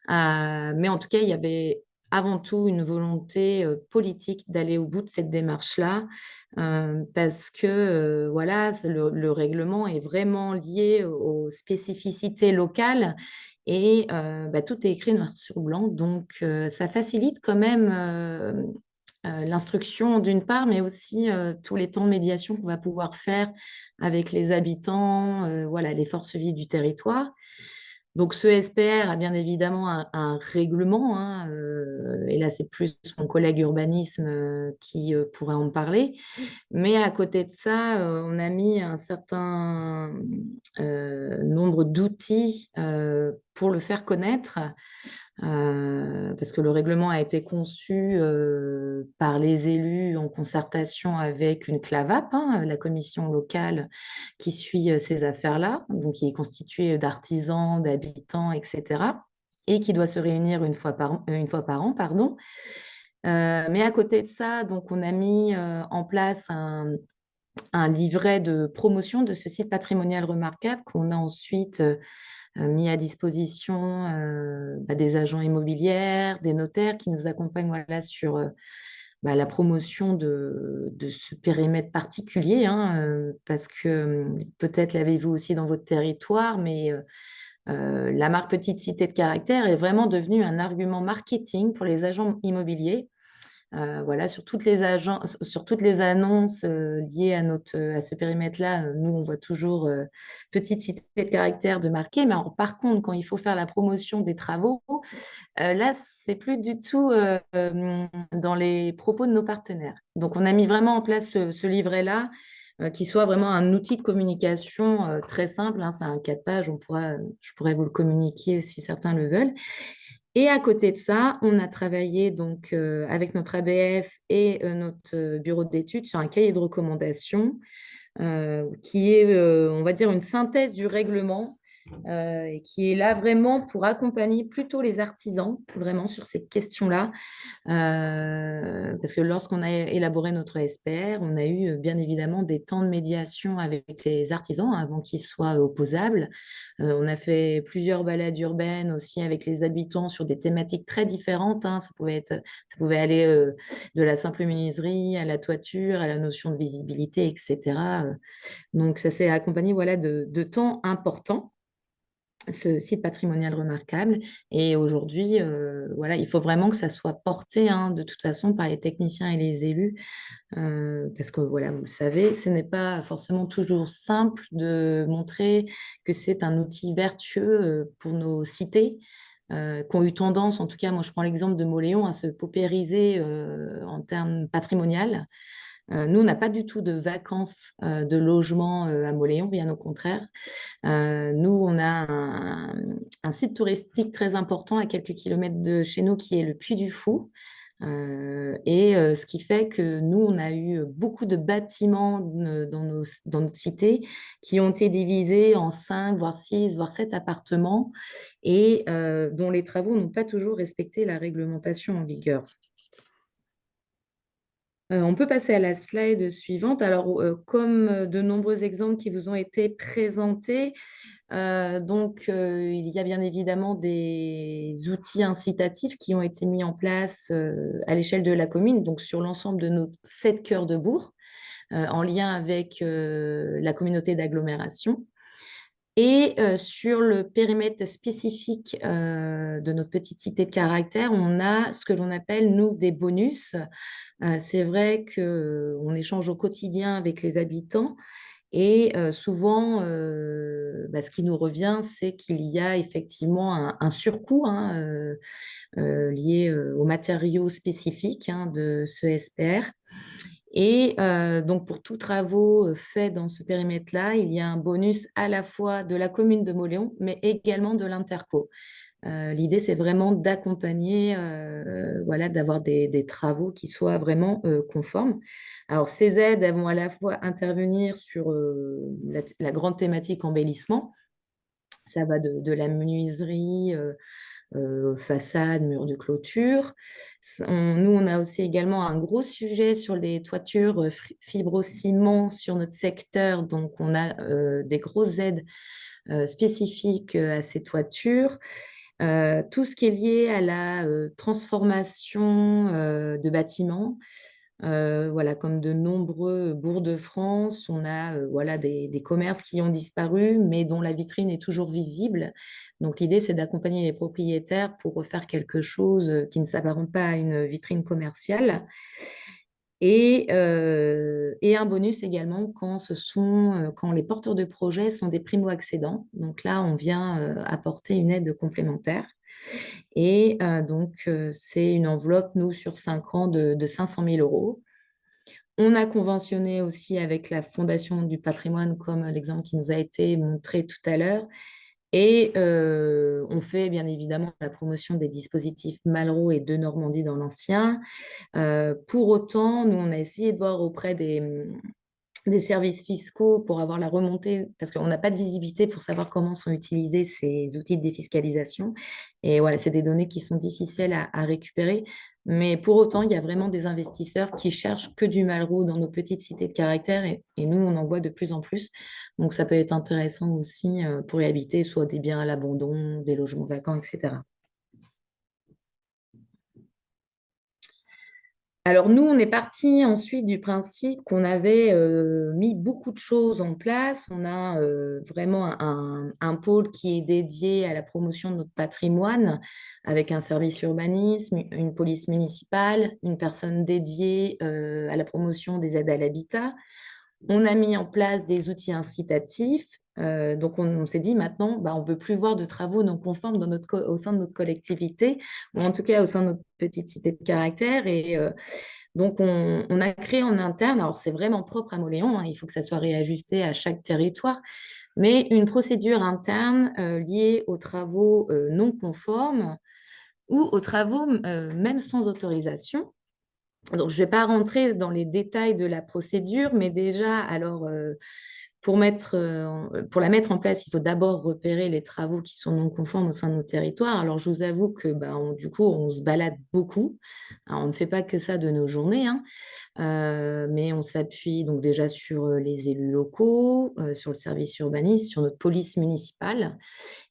Mais en tout cas, il y avait avant tout une volonté politique d'aller au bout de cette démarche-là, parce que voilà, le règlement est vraiment lié aux spécificités locales et tout est écrit noir sur blanc. Donc, ça facilite quand même l'instruction d'une part, mais aussi tous les temps de médiation qu'on va pouvoir faire avec les habitants, voilà, les forces vives du territoire. Donc, ce SPR a bien évidemment un règlement, hein, et là, c'est plus mon collègue urbanisme qui pourrait en parler. Mais à côté de ça, on a mis un certain nombre d'outils pour le faire connaître, parce que le règlement a été conçu par les élus en concertation avec une CLAVAP, hein, la commission locale qui suit ces affaires-là, donc qui est constituée d'artisans, d'habitants, etc., et qui doit se réunir une fois par an, pardon. Mais à côté de ça, donc on a mis en place un livret de promotion de ce site patrimonial remarquable qu'on a ensuite mis à disposition des agents immobiliers, des notaires qui nous accompagnent voilà, sur la promotion de ce périmètre particulier, hein, parce que peut-être l'avez-vous aussi dans votre territoire, mais la marque Petite Cité de Caractère est vraiment devenue un argument marketing pour les agents immobiliers. Voilà, sur toutes les annonces liées à ce périmètre-là, nous, on voit toujours Petite Cité de Caractère de marquer. Mais alors, par contre, quand il faut faire la promotion des travaux, là, c'est plus du tout dans les propos de nos partenaires. Donc, on a mis vraiment en place ce livret-là, qui soit vraiment un outil de communication très simple, hein. C'est un 4 pages, je pourrais vous le communiquer si certains le veulent. Et à côté de ça, on a travaillé donc avec notre ABF et notre bureau d'études sur un cahier de recommandations qui est, on va dire, une synthèse du règlement et qui est là vraiment pour accompagner plutôt les artisans, vraiment sur ces questions-là. Parce que lorsqu'on a élaboré notre SPR, on a eu bien évidemment des temps de médiation avec les artisans avant qu'ils soient opposables. On a fait plusieurs balades urbaines aussi avec les habitants sur des thématiques très différentes, hein. Ça pouvait aller de la simple menuiserie à la toiture, à la notion de visibilité, etc. Donc, ça s'est accompagné voilà, de temps importants, ce site patrimonial remarquable. Et aujourd'hui, voilà, il faut vraiment que ça soit porté, hein, de toute façon par les techniciens et les élus, parce que voilà, vous le savez, ce n'est pas forcément toujours simple de montrer que c'est un outil vertueux pour nos cités. qui ont eu tendance, en tout cas, moi je prends l'exemple de Mauléon, à se paupériser en termes patrimonial. Nous, on n'a pas du tout de vacances de logement à Mauléon, bien au contraire. Nous, on a un site touristique très important à quelques kilomètres de chez nous qui est le Puy du Fou. Ce qui fait que nous, on a eu beaucoup de bâtiments dans notre cité qui ont été divisés en 5, voire 6, voire 7 appartements et dont les travaux n'ont pas toujours respecté la réglementation en vigueur. On peut passer à la slide suivante. Alors, comme de nombreux exemples qui vous ont été présentés, il y a bien évidemment des outils incitatifs qui ont été mis en place à l'échelle de la commune, donc sur l'ensemble de nos 7 cœurs de bourg, en lien avec la communauté d'agglomération. Et sur le périmètre spécifique de notre petite cité de caractère, on a ce que l'on appelle, nous, des bonus. C'est vrai qu'on échange au quotidien avec les habitants et souvent, ce qui nous revient, c'est qu'il y a effectivement un surcoût lié aux matériaux spécifiques de ce SPR. Et donc, pour tous travaux faits dans ce périmètre-là, il y a un bonus à la fois de la commune de Mauléon, mais également de l'Interco. L'idée, c'est vraiment d'accompagner, d'avoir des travaux qui soient vraiment conformes. Alors, ces aides, elles vont à la fois intervenir sur la grande thématique embellissement. Ça va de la menuiserie, façade, mur de clôture. Nous, on a aussi également un gros sujet sur les toitures fibrociment sur notre secteur. Donc, on a des grosses aides spécifiques à ces toitures. Tout ce qui est lié à la transformation de bâtiments. Comme de nombreux bourgs de France, on a des commerces qui ont disparu, mais dont la vitrine est toujours visible. Donc, l'idée, c'est d'accompagner les propriétaires pour refaire quelque chose qui ne s'apparente pas à une vitrine commerciale. Et un bonus également quand les porteurs de projets sont des primo-accédants. Donc là, on vient apporter une aide complémentaire. Et c'est une enveloppe, nous, sur 5 ans de 500 000 euros. On a conventionné aussi avec la Fondation du patrimoine, comme l'exemple qui nous a été montré tout à l'heure. Et on fait bien évidemment la promotion des dispositifs Malraux et de Normandie dans l'ancien. Pour autant, nous, on a essayé de voir auprès des services fiscaux pour avoir la remontée, parce qu'on n'a pas de visibilité pour savoir comment sont utilisés ces outils de défiscalisation. Et voilà, c'est des données qui sont difficiles à récupérer. Mais pour autant, il y a vraiment des investisseurs qui cherchent que du Malraux dans nos petites cités de caractère. Et nous, on en voit de plus en plus. Donc, ça peut être intéressant aussi pour y habiter, soit des biens à l'abandon, des logements vacants, etc. Alors nous, on est parti ensuite du principe qu'on avait mis beaucoup de choses en place. On a vraiment un pôle qui est dédié à la promotion de notre patrimoine avec un service urbanisme, une police municipale, une personne dédiée à la promotion des aides à l'habitat. On a mis en place des outils incitatifs. Donc, on s'est dit maintenant, on ne veut plus voir de travaux non conformes au sein de notre collectivité, ou en tout cas au sein de notre petite cité de caractère. Et donc, on a créé en interne, alors c'est vraiment propre à Mauléon, il faut que ça soit réajusté à chaque territoire, mais une procédure interne liée aux travaux non conformes ou aux travaux même sans autorisation. Donc, je ne vais pas rentrer dans les détails de la procédure, mais déjà, alors, pour la mettre en place, il faut d'abord repérer les travaux qui sont non conformes au sein de nos territoires. Alors, je vous avoue que du coup, on se balade beaucoup. Alors, on ne fait pas que ça de nos journées, mais on s'appuie donc déjà sur les élus locaux, sur le service urbaniste, sur notre police municipale.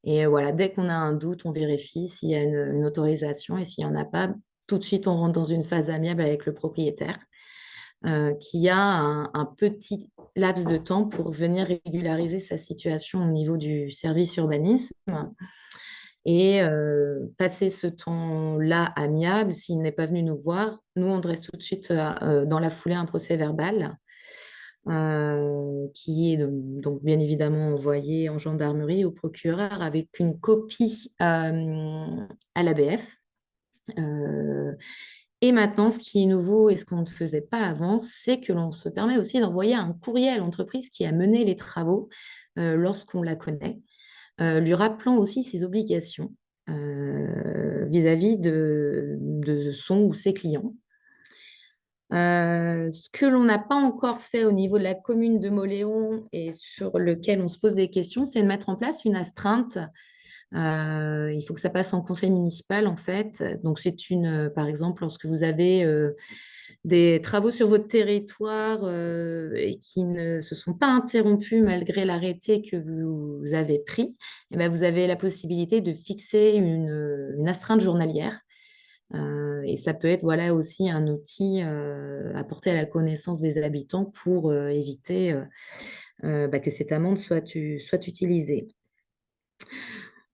Et voilà, dès qu'on a un doute, on vérifie s'il y a une autorisation et s'il n'y en a pas, tout de suite, on rentre dans une phase amiable avec le propriétaire qui a un petit laps de temps pour venir régulariser sa situation au niveau du service urbanisme. Et passer ce temps-là amiable, s'il n'est pas venu nous voir, nous, on dresse tout de suite dans la foulée un procès verbal. qui est donc bien évidemment envoyé en gendarmerie au procureur avec une copie à l'ABF. Et maintenant, ce qui est nouveau et ce qu'on ne faisait pas avant, c'est que l'on se permet aussi d'envoyer un courrier à l'entreprise qui a mené les travaux lorsqu'on la connaît, lui rappelant aussi ses obligations vis-à-vis de son ou ses clients. Ce que l'on n'a pas encore fait au niveau de la commune de Mauléon et sur lequel on se pose des questions, c'est de mettre en place une astreinte. Il faut que ça passe en conseil municipal, en fait. Donc, par exemple, lorsque vous avez des travaux sur votre territoire et qui ne se sont pas interrompus malgré l'arrêté que vous avez pris, eh ben, vous avez la possibilité de fixer une astreinte journalière. Et ça peut être voilà, aussi un outil à porter à la connaissance des habitants pour éviter que cette amende soit utilisée.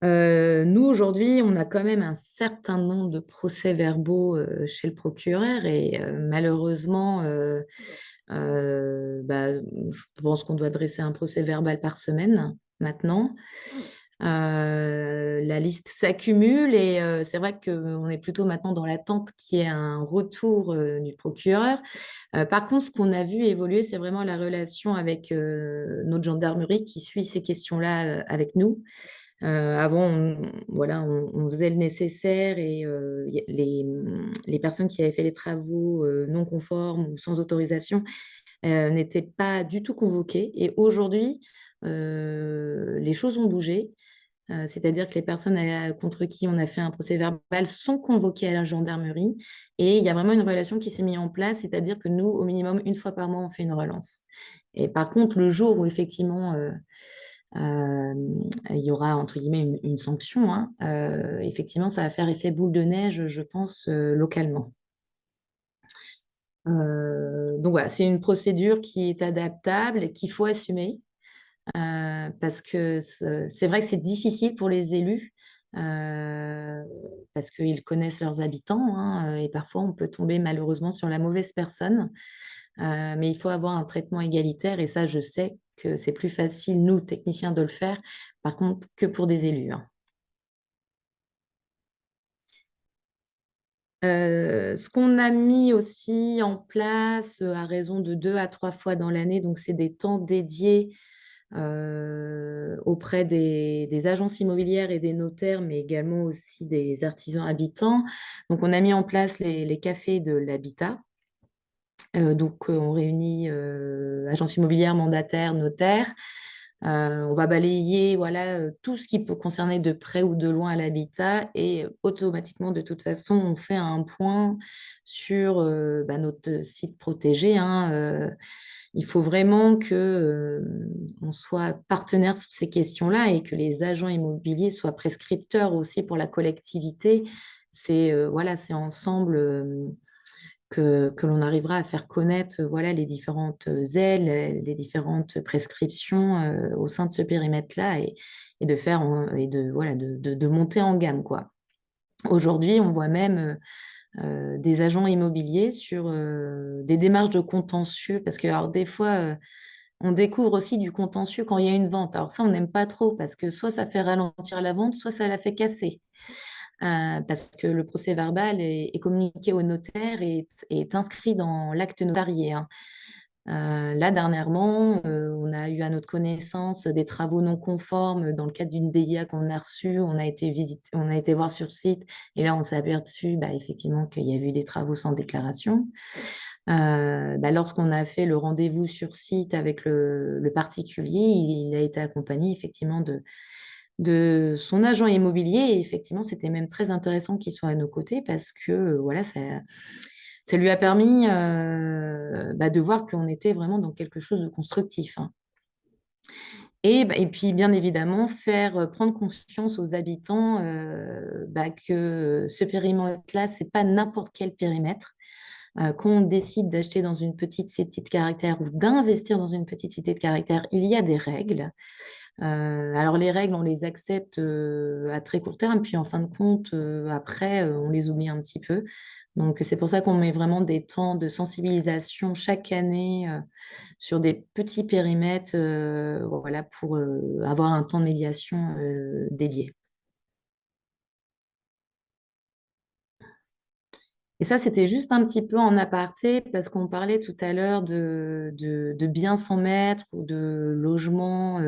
Nous, aujourd'hui, on a quand même un certain nombre de procès-verbaux chez le procureur et malheureusement, je pense qu'on doit dresser un procès-verbal par semaine maintenant. La liste s'accumule et c'est vrai qu'on est plutôt maintenant dans l'attente qu'il y ait un retour du procureur. Par contre, ce qu'on a vu évoluer, c'est vraiment la relation avec notre gendarmerie qui suit ces questions-là avec nous. Avant, on faisait le nécessaire et les personnes qui avaient fait les travaux non conformes ou sans autorisation n'étaient pas du tout convoquées. Et aujourd'hui, les choses ont bougé. C'est-à-dire que les personnes contre qui on a fait un procès-verbal sont convoquées à la gendarmerie et il y a vraiment une relation qui s'est mise en place, c'est-à-dire que nous, au minimum, une fois par mois, on fait une relance. Et par contre, le jour où effectivement il y aura entre guillemets une sanction, hein, effectivement, ça va faire effet boule de neige, je pense, localement. Donc voilà, c'est une procédure qui est adaptable et qu'il faut assumer. Parce que c'est vrai que c'est difficile pour les élus parce qu'ils connaissent leurs habitants hein, et parfois on peut tomber malheureusement sur la mauvaise personne. Mais il faut avoir un traitement égalitaire et ça, je sais que c'est plus facile, nous, techniciens, de le faire, par contre, que pour des élus. Hein. Ce qu'on a mis aussi en place à raison de 2 à 3 fois dans l'année, donc c'est des temps dédiés auprès des agences immobilières et des notaires, mais également aussi des artisans habitants. Donc, on a mis en place les cafés de l'habitat. Donc, on réunit agences immobilières, mandataires, notaires. On va balayer voilà, tout ce qui peut concerner de près ou de loin l'habitat et automatiquement, de toute façon, on fait un point sur notre site protégé. Hein, il faut vraiment que on soit partenaire sur ces questions-là et que les agents immobiliers soient prescripteurs aussi pour la collectivité. Voilà, c'est ensemble que l'on arrivera à faire connaître voilà, les différentes ailes, les différentes prescriptions au sein de ce périmètre-là et de faire voilà, de monter en gamme, quoi. Aujourd'hui, on voit même des agents immobiliers sur des démarches de contentieux, parce que alors, des fois, on découvre aussi du contentieux quand il y a une vente. Alors ça, on n'aime pas trop, parce que soit ça fait ralentir la vente, soit ça la fait casser. Parce que le procès-verbal est communiqué au notaire et est inscrit dans l'acte notarié. Hein. Là, dernièrement, on a eu à notre connaissance des travaux non conformes dans le cadre d'une DIA qu'on a reçue. On a été voir sur site et là, on s'est aperçu effectivement qu'il y avait eu des travaux sans déclaration. Lorsqu'on a fait le rendez-vous sur site avec le particulier, il a été accompagné effectivement de son agent immobilier et effectivement, c'était même très intéressant qu'il soit à nos côtés parce que voilà, ça lui a permis de voir qu'on était vraiment dans quelque chose de constructif. Hein. Et puis, bien évidemment, faire prendre conscience aux habitants que ce périmètre-là, ce n'est pas n'importe quel périmètre. Qu'on décide d'acheter dans une petite cité de caractère ou d'investir dans une petite cité de caractère, il y a des règles. Alors les règles, on les accepte à très court terme, puis en fin de compte, après, on les oublie un petit peu. Donc c'est pour ça qu'on met vraiment des temps de sensibilisation chaque année sur des petits périmètres, voilà, pour avoir un temps de médiation dédié. Et ça, c'était juste un petit peu en aparté parce qu'on parlait tout à l'heure de bien s'en mettre ou de logements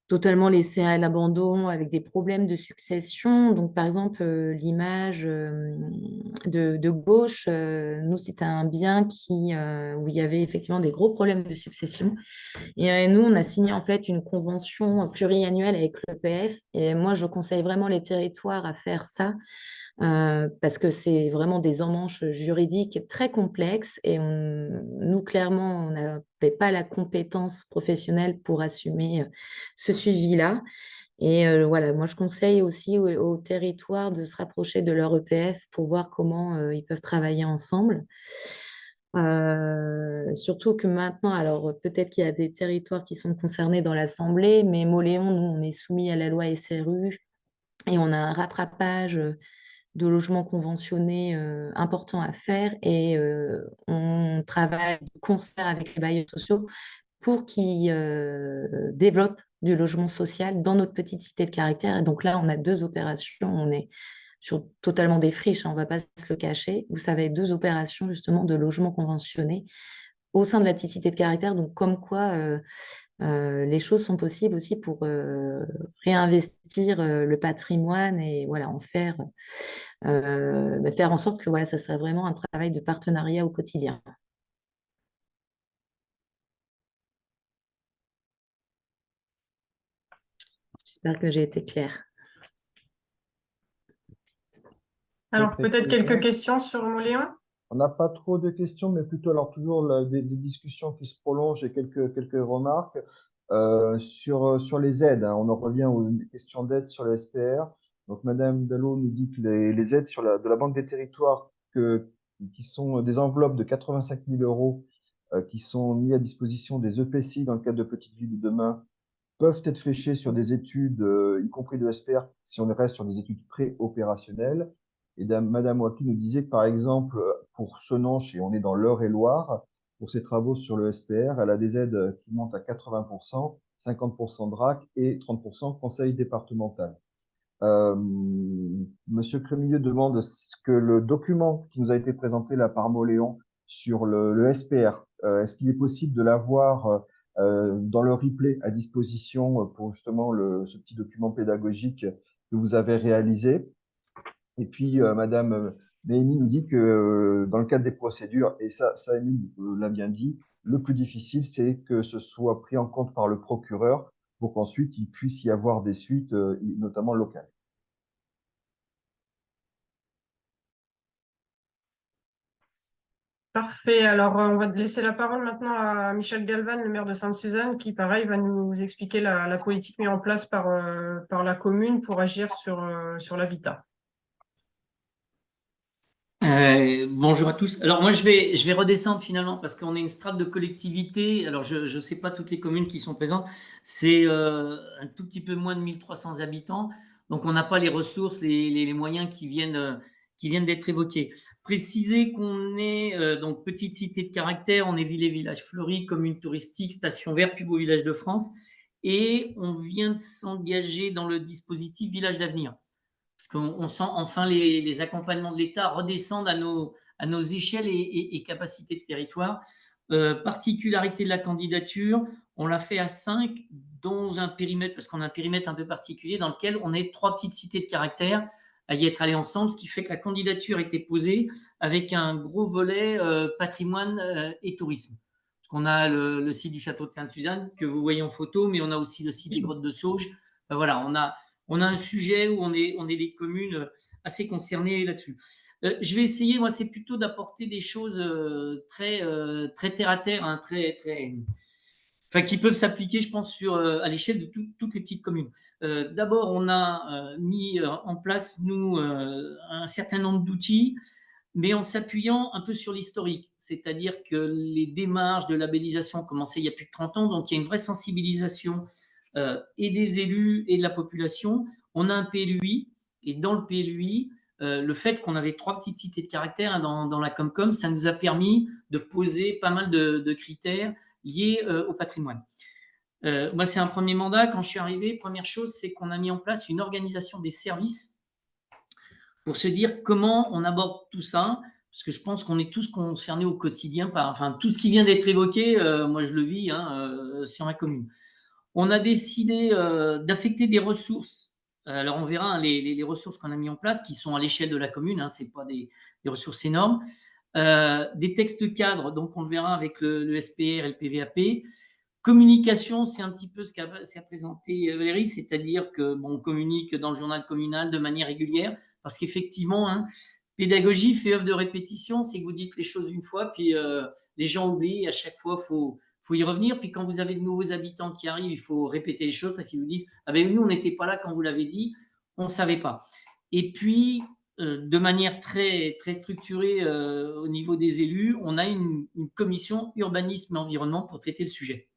totalement laissés à l'abandon avec des problèmes de succession. Donc, par exemple, l'image de gauche, nous, c'était un bien où il y avait effectivement des gros problèmes de succession. Et nous, on a signé en fait une convention pluriannuelle avec l'EPF. Et moi, je conseille vraiment les territoires à faire ça parce que c'est vraiment des emmanches juridiques très complexes et nous, clairement, on n'avait pas la compétence professionnelle pour assumer ce suivi-là. Et voilà, moi, je conseille aussi aux territoires de se rapprocher de leur EPF pour voir comment ils peuvent travailler ensemble. Surtout que maintenant, alors peut-être qu'il y a des territoires qui sont concernés dans l'Assemblée, mais Mauléon, nous, on est soumis à la loi SRU et on a un rattrapage de logements conventionnés important à faire et on travaille de concert avec les bailleurs sociaux pour qu'ils développent du logement social dans notre petite cité de caractère. Et donc là, on a deux opérations. On est sur totalement des friches, hein, on ne va pas se le cacher. Vous savez, deux opérations justement de logement conventionné au sein de la petite cité de caractère. Donc comme quoi les choses sont possibles aussi pour réinvestir le patrimoine et voilà, faire en sorte que voilà, ça soit vraiment un travail de partenariat au quotidien. J'espère que j'ai été claire. Alors, Très, peut-être très quelques bien. questions sur Mauléon? On n'a pas trop de questions, mais plutôt alors toujours des discussions qui se prolongent et quelques remarques sur les aides, hein. On en revient aux questions d'aide sur les SPR. Donc, Madame Dallot nous dit que les aides de la Banque des Territoires qui sont des enveloppes de 85 000 euros qui sont mises à disposition des EPCI dans le cadre de Petites Villes de demain peuvent être fléchées sur des études, y compris de SPR, si on reste sur des études pré-opérationnelles. Et Madame Wacky nous disait que, par exemple, pour Senonches, et on est dans l'Eure-et-Loire, pour ses travaux sur le SPR, elle a des aides qui montent à 80%, 50% DRAC et 30% conseil départemental. Monsieur Crémieux demande que le document qui nous a été présenté là par Mauléon sur le SPR, est-ce qu'il est possible de l'avoir dans le replay à disposition pour justement ce petit document pédagogique que vous avez réalisé? Et puis, Madame Méheny nous dit que dans le cadre des procédures, et ça Émile l'a bien dit, le plus difficile, c'est que ce soit pris en compte par le procureur pour qu'ensuite il puisse y avoir des suites, notamment locales. Parfait. Alors, on va laisser la parole maintenant à Michel Galvan, le maire de Sainte-Suzanne, qui, pareil, va nous expliquer la politique mise en place par la commune pour agir sur l'habitat. Bonjour à tous. Alors moi je vais redescendre finalement parce qu'on est une strate de collectivité. Alors je ne sais pas toutes les communes qui sont présentes. C'est un tout petit peu moins de 1300 habitants. Donc on n'a pas les ressources, les moyens qui viennent d'être évoqués. Préciser qu'on est donc petite cité de caractère, on est ville et village fleuri, commune touristique, station verte, plus beau village de France. Et on vient de s'engager dans le dispositif Village d'avenir. Parce qu'on sent enfin les accompagnements de l'État redescendre à nos échelles et capacités de territoire. Particularité de la candidature, on l'a fait à 5 dans un périmètre, parce qu'on a un périmètre un peu particulier dans lequel on est 3 petites cités de caractère à y être allées ensemble, ce qui fait que la candidature a été posée avec un gros volet patrimoine et tourisme. On a le site du château de Sainte-Suzanne que vous voyez en photo, mais on a aussi le site des grottes de Sauge. Voilà, on a un sujet où on est des communes assez concernées là-dessus. Je vais essayer, moi, c'est plutôt d'apporter des choses très terre à terre, hein, enfin, qui peuvent s'appliquer, je pense, à l'échelle de toutes les petites communes. D'abord, on a mis en place, nous, un certain nombre d'outils, mais en s'appuyant un peu sur l'historique. C'est-à-dire que les démarches de labellisation ont commencé il y a plus de 30 ans, donc il y a une vraie sensibilisation et des élus et de la population. On a un PLUI, et dans le PLUI, le fait qu'on avait 3 petites cités de caractère hein, dans la Comcom, ça nous a permis de poser pas mal de critères liés au patrimoine. Moi, c'est un premier mandat. Quand je suis arrivé, première chose, c'est qu'on a mis en place une organisation des services pour se dire comment on aborde tout ça, parce que je pense qu'on est tous concernés au quotidien par, enfin, tout ce qui vient d'être évoqué, moi je le vis hein, sur ma commune. On a décidé d'affecter des ressources. Alors on verra hein, les ressources qu'on a mis en place, qui sont à l'échelle de la commune, hein, c'est pas des ressources énormes. Des textes cadres, donc on le verra avec le SPR et le PVAP. Communication, c'est un petit peu ce qu'a présenté Valérie, c'est-à-dire que bon, on communique dans le journal communal de manière régulière, parce qu'effectivement, hein, pédagogie fait œuvre de répétition, c'est que vous dites les choses une fois, puis les gens oublient, et à chaque fois, faut y revenir. Puis quand vous avez de nouveaux habitants qui arrivent, il faut répéter les choses, parce qu'ils vous disent « Ah ben nous, on n'était pas là quand vous l'avez dit, on ne savait pas ». Et puis, de manière très, très structurée au niveau des élus, on a une commission urbanisme et environnement pour traiter le sujet.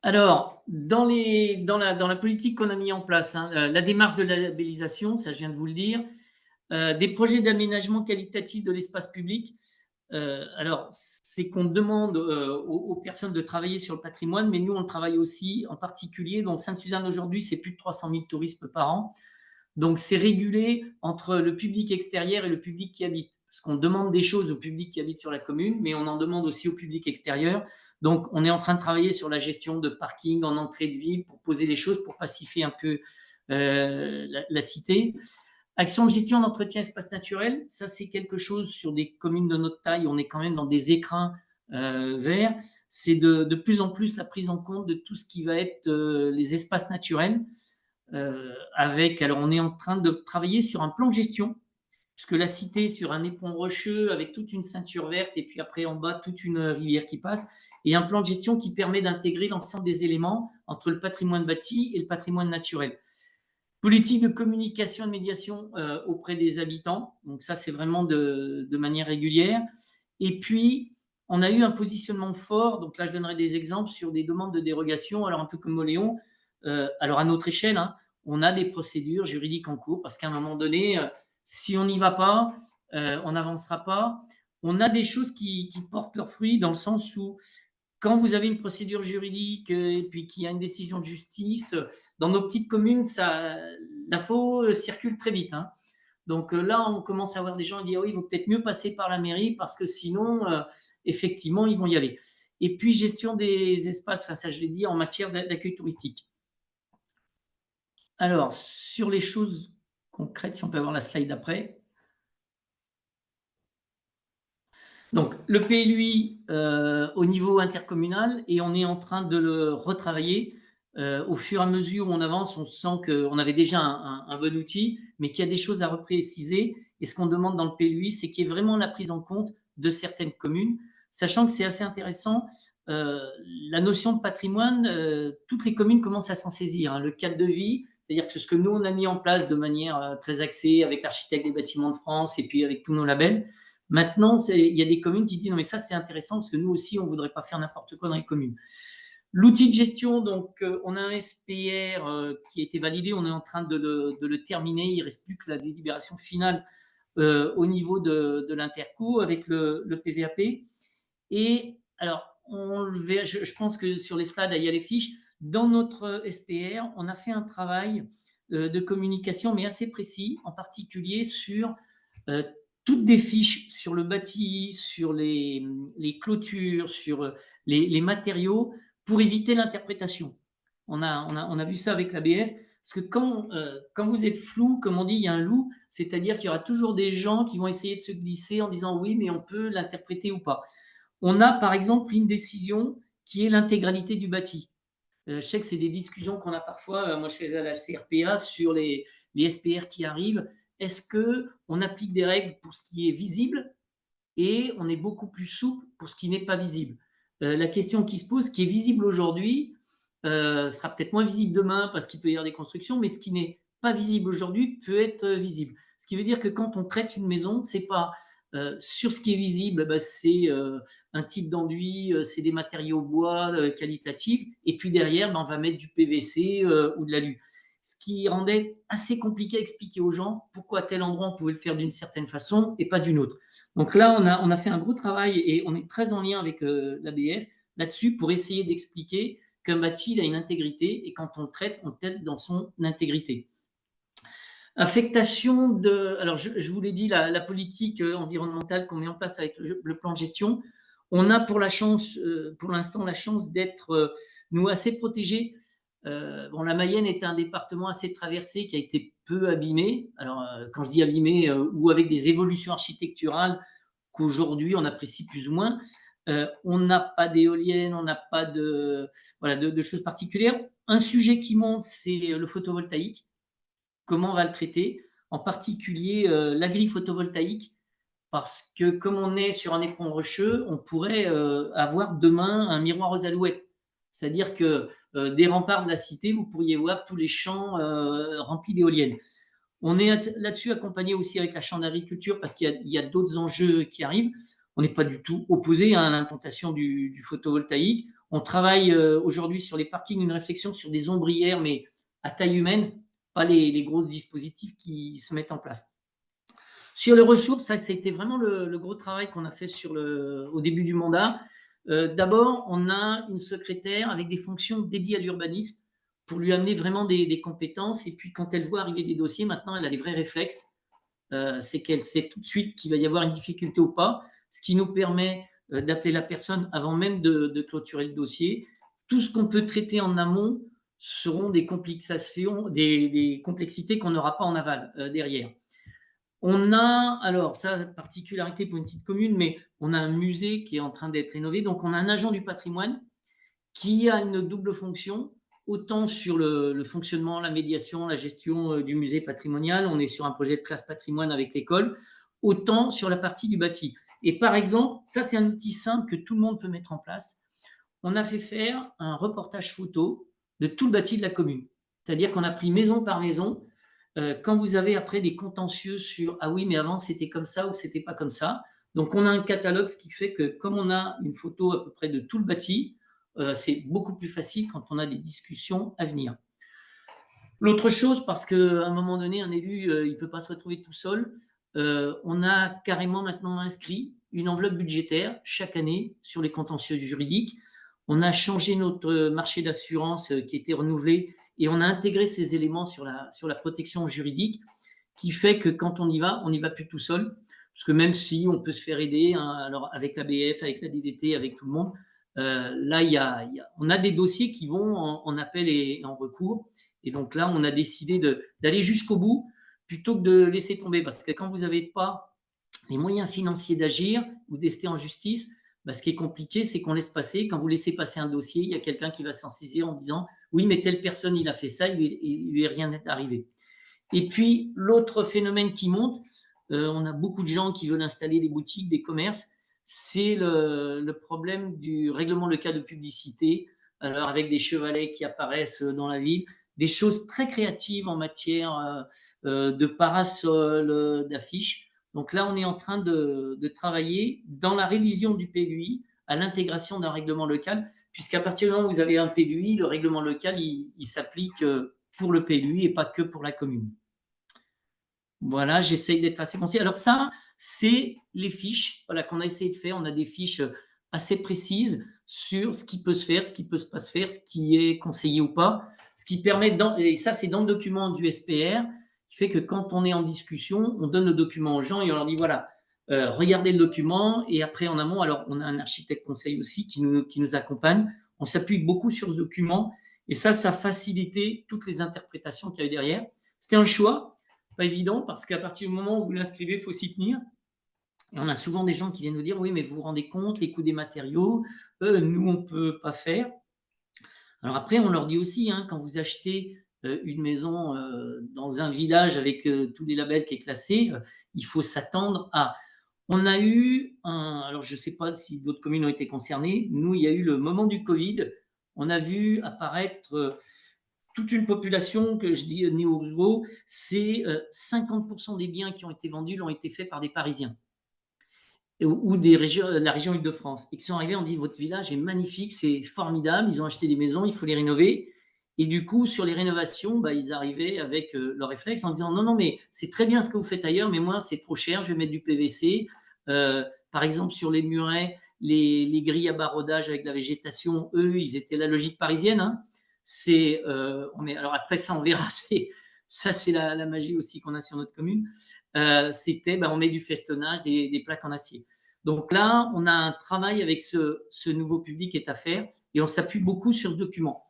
Alors, dans la politique qu'on a mis en place, hein, la démarche de labellisation, ça je viens de vous le dire, des projets d'aménagement qualitatif de l'espace public. Alors, c'est qu'on demande aux personnes de travailler sur le patrimoine, mais nous, on travaille aussi en particulier. Donc, Sainte-Suzanne, aujourd'hui, c'est plus de 300 000 touristes par an. Donc, c'est régulé entre le public extérieur et le public qui habite. Parce qu'on demande des choses au public qui habite sur la commune, mais on en demande aussi au public extérieur. Donc, on est en train de travailler sur la gestion de parking en entrée de ville pour poser les choses, pour pacifier un peu la cité. Action de gestion d'entretien espace naturel, ça c'est quelque chose sur des communes de notre taille, on est quand même dans des écrins verts. C'est de plus en plus la prise en compte de tout ce qui va être les espaces naturels. Alors on est en train de travailler sur un plan de gestion, puisque la cité sur un éperon rocheux avec toute une ceinture verte et puis après en bas toute une rivière qui passe, et un plan de gestion qui permet d'intégrer l'ensemble des éléments entre le patrimoine bâti et le patrimoine naturel. Politique de communication et de médiation auprès des habitants, donc ça c'est vraiment de manière régulière. Et puis on a eu un positionnement fort, donc là je donnerai des exemples sur des demandes de dérogation, alors un peu comme Moléon, alors à notre échelle, hein, on a des procédures juridiques en cours, parce qu'à un moment donné, si on n'y va pas, on n'avancera pas. On a des choses qui portent leurs fruits dans le sens où quand vous avez une procédure juridique et puis qu'il y a une décision de justice, dans nos petites communes, l'info circule très vite. Hein. Donc là, on commence à voir des gens qui disent « Oui, il vaut peut-être mieux passer par la mairie parce que sinon, effectivement, ils vont y aller. » Et puis, gestion des espaces, enfin ça je l'ai dit, en matière d'accueil touristique. Alors, sur les choses concrètes, si on peut avoir la slide après. Donc, le PLUI au niveau intercommunal, et on est en train de le retravailler. Au fur et à mesure où on avance, on sent qu'on avait déjà un bon outil, mais qu'il y a des choses à repréciser. Et ce qu'on demande dans le PLUI, c'est qu'il y ait vraiment la prise en compte de certaines communes, sachant que c'est assez intéressant. La notion de patrimoine, toutes les communes commencent à s'en saisir. Hein. Le cadre de vie, c'est-à-dire que ce que nous, on a mis en place de manière très axée avec l'architecte des bâtiments de France et puis avec tous nos labels, maintenant, il y a des communes qui disent « Non, mais ça, c'est intéressant parce que nous aussi, on ne voudrait pas faire n'importe quoi dans les communes. » L'outil de gestion, donc, on a un SPR qui a été validé. On est en train de le terminer. Il ne reste plus que la délibération finale au niveau de l'interco avec le PVAP. Et alors, je pense que sur les slides, il y a les fiches. Dans notre SPR, on a fait un travail de communication, mais assez précis, en particulier sur toutes des fiches sur le bâti, sur les clôtures, sur les matériaux, pour éviter l'interprétation. On a vu ça avec l'ABF, parce que quand vous êtes flou, comme on dit, il y a un loup, c'est-à-dire qu'il y aura toujours des gens qui vont essayer de se glisser en disant oui, mais on peut l'interpréter ou pas. On a par exemple pris une décision qui est l'intégralité du bâti. Je sais que c'est des discussions qu'on a parfois, moi je suis à la CRPA, sur les SPR qui arrivent. Est-ce qu'on applique des règles pour ce qui est visible et on est beaucoup plus souple pour ce qui n'est pas visible? La question qui se pose, ce qui est visible aujourd'hui, sera peut-être moins visible demain parce qu'il peut y avoir des constructions, mais ce qui n'est pas visible aujourd'hui peut être visible. Ce qui veut dire que quand on traite une maison, c'est pas Sur ce qui est visible, c'est un type d'enduit, c'est des matériaux bois qualitatifs. Et puis derrière, on va mettre du PVC ou de l'alu. Ce qui rendait assez compliqué à expliquer aux gens pourquoi à tel endroit on pouvait le faire d'une certaine façon et pas d'une autre. Donc là, on a fait un gros travail et on est très en lien avec l'ABF là-dessus pour essayer d'expliquer qu'un bâti il a une intégrité et quand on le traite dans son intégrité. Affectation de… Alors, je vous l'ai dit, la politique environnementale qu'on met en place avec le plan de gestion, on a pour l'instant la chance d'être, nous, assez protégés. La Mayenne est un département assez traversé qui a été peu abîmé. Alors, quand je dis abîmé, ou avec des évolutions architecturales qu'aujourd'hui on apprécie plus ou moins, on n'a pas d'éoliennes, on n'a pas de choses particulières. Un sujet qui monte, c'est le photovoltaïque. Comment on va le traiter, en particulier l'agri-photovoltaïque, parce que comme on est sur un éperon rocheux, on pourrait avoir demain un miroir aux alouettes. C'est-à-dire que des remparts de la cité, vous pourriez voir tous les champs remplis d'éoliennes. On est là-dessus accompagné aussi avec la Chambre d'agriculture parce qu'il y a d'autres enjeux qui arrivent. On n'est pas du tout opposé à l'implantation du photovoltaïque. On travaille aujourd'hui sur les parkings, une réflexion sur des ombrières, mais à taille humaine, pas les gros dispositifs qui se mettent en place. Sur les ressources, ça a été vraiment le gros travail qu'on a fait au début du mandat. D'abord, on a une secrétaire avec des fonctions dédiées à l'urbanisme pour lui amener vraiment des compétences. Et puis, quand elle voit arriver des dossiers, maintenant, elle a des vrais réflexes. C'est qu'elle sait tout de suite qu'il va y avoir une difficulté ou pas, ce qui nous permet d'appeler la personne avant même de clôturer le dossier. Tout ce qu'on peut traiter en amont seront des complications, des complexités qu'on n'aura pas en aval derrière. On a, alors ça, particularité pour une petite commune, mais on a un musée qui est en train d'être rénové. Donc, on a un agent du patrimoine qui a une double fonction, autant sur le fonctionnement, la médiation, la gestion du musée patrimonial. On est sur un projet de classe patrimoine avec l'école, autant sur la partie du bâti. Et par exemple, ça, c'est un outil simple que tout le monde peut mettre en place. On a fait faire un reportage photo de tout le bâti de la commune. C'est-à-dire qu'on a pris maison par maison. Quand vous avez après des contentieux sur « Ah oui, mais avant, c'était comme ça ou c'était pas comme ça », donc on a un catalogue, ce qui fait que comme on a une photo à peu près de tout le bâti, c'est beaucoup plus facile quand on a des discussions à venir. L'autre chose, parce qu'à un moment donné, un élu, il ne peut pas se retrouver tout seul, on a carrément maintenant inscrit une enveloppe budgétaire chaque année sur les contentieux juridiques. On a changé notre marché d'assurance qui était renouvelé et on a intégré ces éléments sur la protection juridique qui fait que quand on y va plus tout seul. Parce que même si on peut se faire aider, hein, alors avec l'ABF, avec la DDT, avec tout le monde, là, on a des dossiers qui vont en appel et en recours. Et donc là, on a décidé d'aller jusqu'au bout plutôt que de laisser tomber. Parce que quand vous n'avez pas les moyens financiers d'agir ou d'ester en justice, ce qui est compliqué, c'est qu'on laisse passer. Quand vous laissez passer un dossier, il y a quelqu'un qui va s'en saisir en disant « Oui, mais telle personne, il a fait ça, il lui est rien arrivé ». Et puis, l'autre phénomène qui monte, on a beaucoup de gens qui veulent installer des boutiques, des commerces, c'est le problème du règlement local de publicité, alors avec des chevalets qui apparaissent dans la ville, des choses très créatives en matière de parasols, d'affiches. Donc là, on est en train de travailler dans la révision du PLUI à l'intégration d'un règlement local, puisqu'à partir du moment où vous avez un PLUI, le règlement local, il s'applique pour le PLUI et pas que pour la commune. Voilà, j'essaye d'être assez concis. Alors ça, c'est les fiches qu'on a essayé de faire. On a des fiches assez précises sur ce qui peut se faire, ce qui ne peut pas se faire, ce qui est conseillé ou pas. Ce qui permet, et ça c'est dans le document du SPR, qui fait que quand on est en discussion, on donne le document aux gens et on leur dit voilà, regardez le document. Et après en amont, alors on a un architecte conseil aussi qui nous accompagne. On s'appuie beaucoup sur ce document et ça a facilité toutes les interprétations qu'il y avait derrière. C'était un choix. Pas évident parce qu'à partir du moment où vous l'inscrivez, il faut s'y tenir. Et on a souvent des gens qui viennent nous dire oui, mais vous vous rendez compte, les coûts des matériaux, nous, on ne peut pas faire. Alors après, on leur dit aussi, hein, quand vous achetez une maison dans un village avec tous les labels qui est classé, il faut s'attendre à… On a eu, alors je ne sais pas si d'autres communes ont été concernées, nous, il y a eu le moment du Covid, on a vu apparaître… toute une population que je dis néo-ruraux, c'est 50% des biens qui ont été vendus l'ont été faits par des Parisiens. ou des régions, la région Île-de-France, et qui sont arrivés, on dit votre village est magnifique, c'est formidable, ils ont acheté des maisons, il faut les rénover. Et du coup, sur les rénovations, bah, ils arrivaient avec leur réflexe en disant non, non, mais c'est très bien ce que vous faites ailleurs, mais moi, c'est trop cher, je vais mettre du PVC. Par exemple, sur les murets, les grilles à barodage avec la végétation, eux, ils étaient la logique parisienne. Hein. Alors après, ça, on verra. Ça, c'est la magie aussi qu'on a sur notre commune. C'était, on met du festonnage, des plaques en acier. Donc là, on a un travail avec ce nouveau public qui est à faire et on s'appuie beaucoup sur ce document.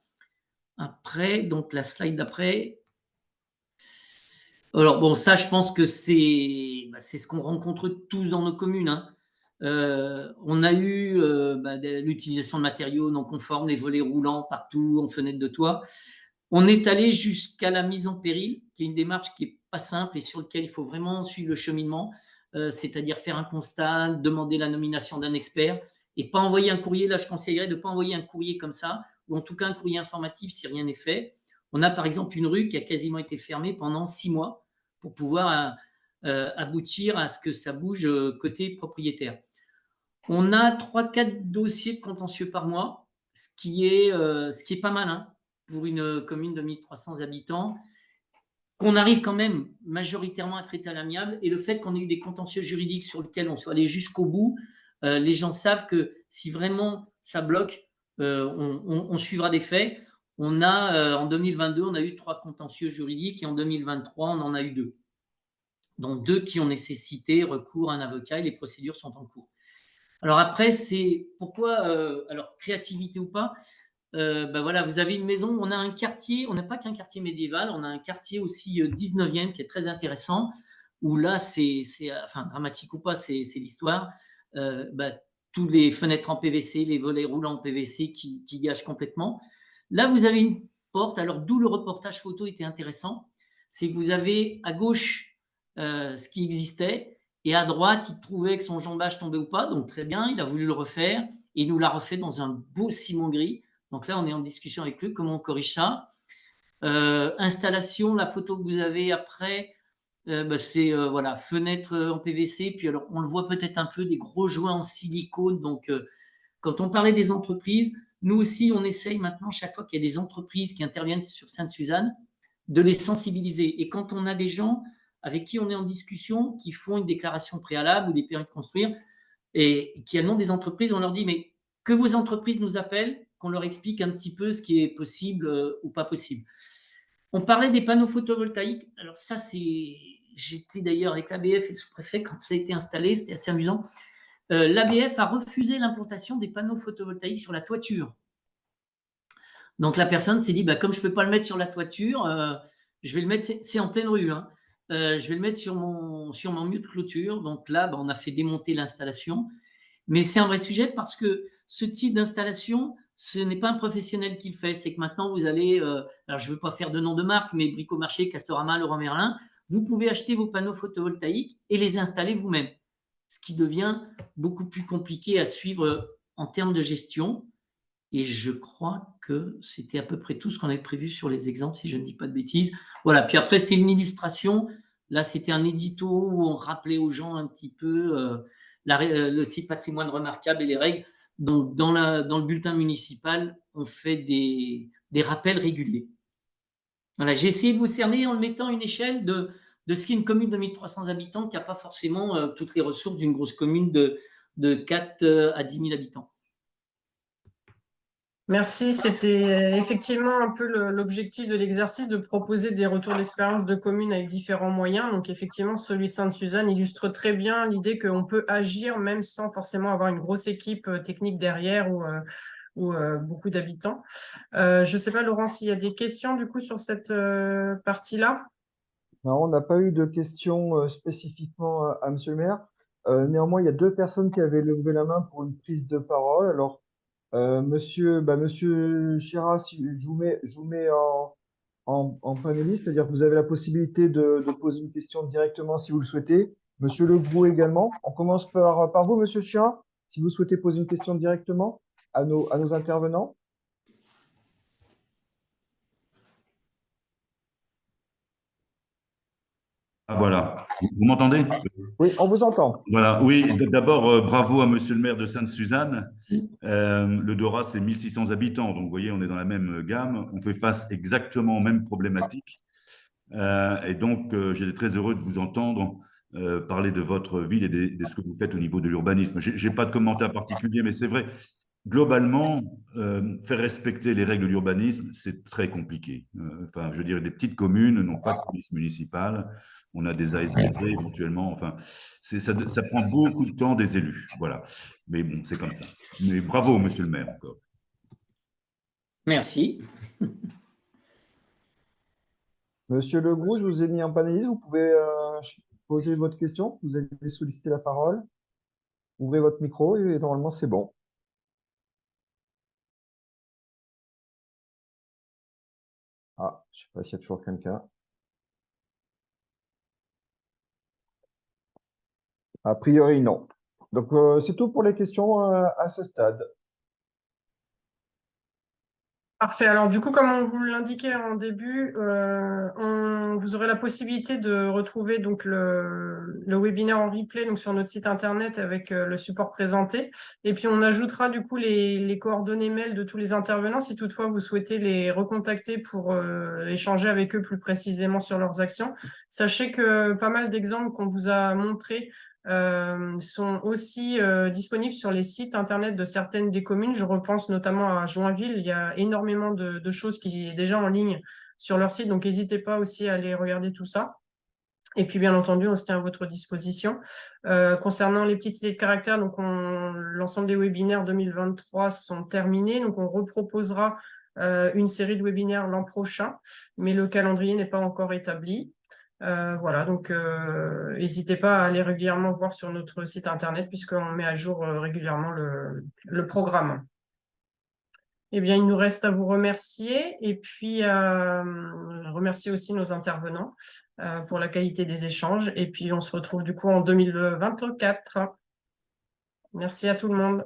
Après, donc la slide d'après. Alors bon, ça, je pense que c'est ce qu'on rencontre tous dans nos communes. Hein. On a eu l'utilisation de matériaux non conformes, les volets roulants partout, en fenêtre de toit. On est allé jusqu'à la mise en péril, qui est une démarche qui n'est pas simple et sur laquelle il faut vraiment suivre le cheminement, c'est-à-dire faire un constat, demander la nomination d'un expert et pas envoyer un courrier. Là, je conseillerais de ne pas envoyer un courrier comme ça, ou en tout cas un courrier informatif si rien n'est fait. On a par exemple une rue qui a quasiment été fermée pendant 6 mois pour pouvoir aboutir à ce que ça bouge côté propriétaire. On a 3-4 dossiers de contentieux par mois, ce qui est pas mal hein, pour une commune de 1300 habitants, qu'on arrive quand même majoritairement à traiter à l'amiable. Et le fait qu'on ait eu des contentieux juridiques sur lesquels on soit allé jusqu'au bout, les gens savent que si vraiment ça bloque, on suivra des faits. On a, en 2022, on a eu 3 contentieux juridiques et en 2023, on en a eu 2. Donc 2 qui ont nécessité recours à un avocat et les procédures sont en cours. Alors après, c'est pourquoi, alors créativité ou pas, voilà, vous avez une maison, on a un quartier, on n'a pas qu'un quartier médiéval, on a un quartier aussi 19e qui est très intéressant, où là, enfin dramatique ou pas, c'est l'histoire. Tous les fenêtres en PVC, les volets roulants en PVC qui gâchent complètement. Là, vous avez une porte, alors d'où le reportage photo était intéressant, c'est que vous avez à gauche ce qui existait, et à droite, il trouvait que son jambage tombait ou pas, donc très bien, il a voulu le refaire, et il nous l'a refait dans un beau ciment gris. Donc là, on est en discussion avec lui, comment on corrige ça. Installation, la photo que vous avez après, c'est voilà, fenêtre en PVC, puis alors on le voit peut-être un peu, des gros joints en silicone. Donc quand on parlait des entreprises, nous aussi, on essaye maintenant, chaque fois qu'il y a des entreprises qui interviennent sur Sainte-Suzanne, de les sensibiliser. Et quand on a des gens avec qui on est en discussion, qui font une déclaration préalable ou des permis de construire, et qui a le nom des entreprises, on leur dit, mais que vos entreprises nous appellent, qu'on leur explique un petit peu ce qui est possible ou pas possible. On parlait des panneaux photovoltaïques. Alors ça, j'étais d'ailleurs avec l'ABF et le sous-préfet quand ça a été installé, c'était assez amusant. L'ABF a refusé l'implantation des panneaux photovoltaïques sur la toiture. Donc la personne s'est dit, comme je ne peux pas le mettre sur la toiture, je vais le mettre, c'est en pleine rue, hein, je vais le mettre sur mon mur de clôture. Donc là, on a fait démonter l'installation. Mais c'est un vrai sujet parce que ce type d'installation, ce n'est pas un professionnel qui le fait. C'est que maintenant, vous allez, alors je ne veux pas faire de nom de marque, mais Bricomarché, Castorama, Leroy Merlin, vous pouvez acheter vos panneaux photovoltaïques et les installer vous-même. Ce qui devient beaucoup plus compliqué à suivre en termes de gestion. Et je crois que c'était à peu près tout ce qu'on avait prévu sur les exemples, si je ne dis pas de bêtises. Voilà, puis après, c'est une illustration. Là, c'était un édito où on rappelait aux gens un petit peu le site patrimoine remarquable et les règles. Donc, dans le bulletin municipal, on fait des rappels réguliers. Voilà, j'ai essayé de vous cerner en mettant une échelle de ce qu'est une commune de 1300 habitants qui n'a pas forcément toutes les ressources d'une grosse commune de 4 à 10 000 habitants. Merci. C'était effectivement un peu l'objectif de l'exercice de proposer des retours d'expérience de communes avec différents moyens. Donc effectivement, celui de Sainte-Suzanne illustre très bien l'idée qu'on peut agir même sans forcément avoir une grosse équipe technique derrière ou beaucoup d'habitants. Je ne sais pas, Laurent, s'il y a des questions du coup sur cette partie-là. Non, on n'a pas eu de questions spécifiquement à Monsieur le maire. Néanmoins, il y a 2 personnes qui avaient levé la main pour une prise de parole. Alors, Monsieur Chira, je vous mets en panéliste, c'est-à-dire que vous avez la possibilité de poser une question directement si vous le souhaitez. Monsieur Legroux également. On commence par vous, Monsieur Chira, si vous souhaitez poser une question directement à nos intervenants. Ah, voilà. Vous m'entendez? Oui, on vous entend. Voilà. Oui, d'abord, bravo à monsieur le maire de Sainte-Suzanne. Le Dora, c'est 1600 habitants. Donc, vous voyez, on est dans la même gamme. On fait face exactement aux mêmes problématiques. Et donc, j'étais très heureux de vous entendre parler de votre ville et de ce que vous faites au niveau de l'urbanisme. Je n'ai pas de commentaire particulier, mais c'est vrai, globalement, faire respecter les règles de l'urbanisme, c'est très compliqué. Enfin, je veux dire, des petites communes n'ont pas de police municipale. On a des ASVZ éventuellement. Enfin, ça prend beaucoup de temps des élus. Voilà. Mais bon, c'est comme ça. Mais bravo, monsieur le maire, encore. Merci. Monsieur Legroux, je vous ai mis en panéliste. Vous pouvez poser votre question. Vous avez sollicité la parole. Ouvrez votre micro et normalement, c'est bon. Ah, je ne sais pas s'il y a toujours quelqu'un. A priori, non. Donc, c'est tout pour les questions à ce stade. Parfait. Alors, du coup, comme on vous l'indiquait en début, vous aurez la possibilité de retrouver donc le webinaire en replay donc sur notre site internet avec le support présenté. Et puis, on ajoutera du coup les coordonnées mail de tous les intervenants si toutefois vous souhaitez les recontacter pour échanger avec eux plus précisément sur leurs actions. Sachez que pas mal d'exemples qu'on vous a montrés sont aussi disponibles sur les sites internet de certaines des communes. Je repense notamment à Joinville. Il y a énormément de choses qui est déjà en ligne sur leur site, donc n'hésitez pas aussi à aller regarder tout ça. Et puis, bien entendu, on se tient à votre disposition. Concernant les petites cités de caractère, donc l'ensemble des webinaires 2023 sont terminés. Donc, on reproposera une série de webinaires l'an prochain, mais le calendrier n'est pas encore établi. Voilà, donc n'hésitez pas à aller régulièrement voir sur notre site internet puisqu'on met à jour régulièrement le programme. Eh bien, il nous reste à vous remercier et puis remercier aussi nos intervenants pour la qualité des échanges. Et puis, on se retrouve du coup en 2024. Merci à tout le monde.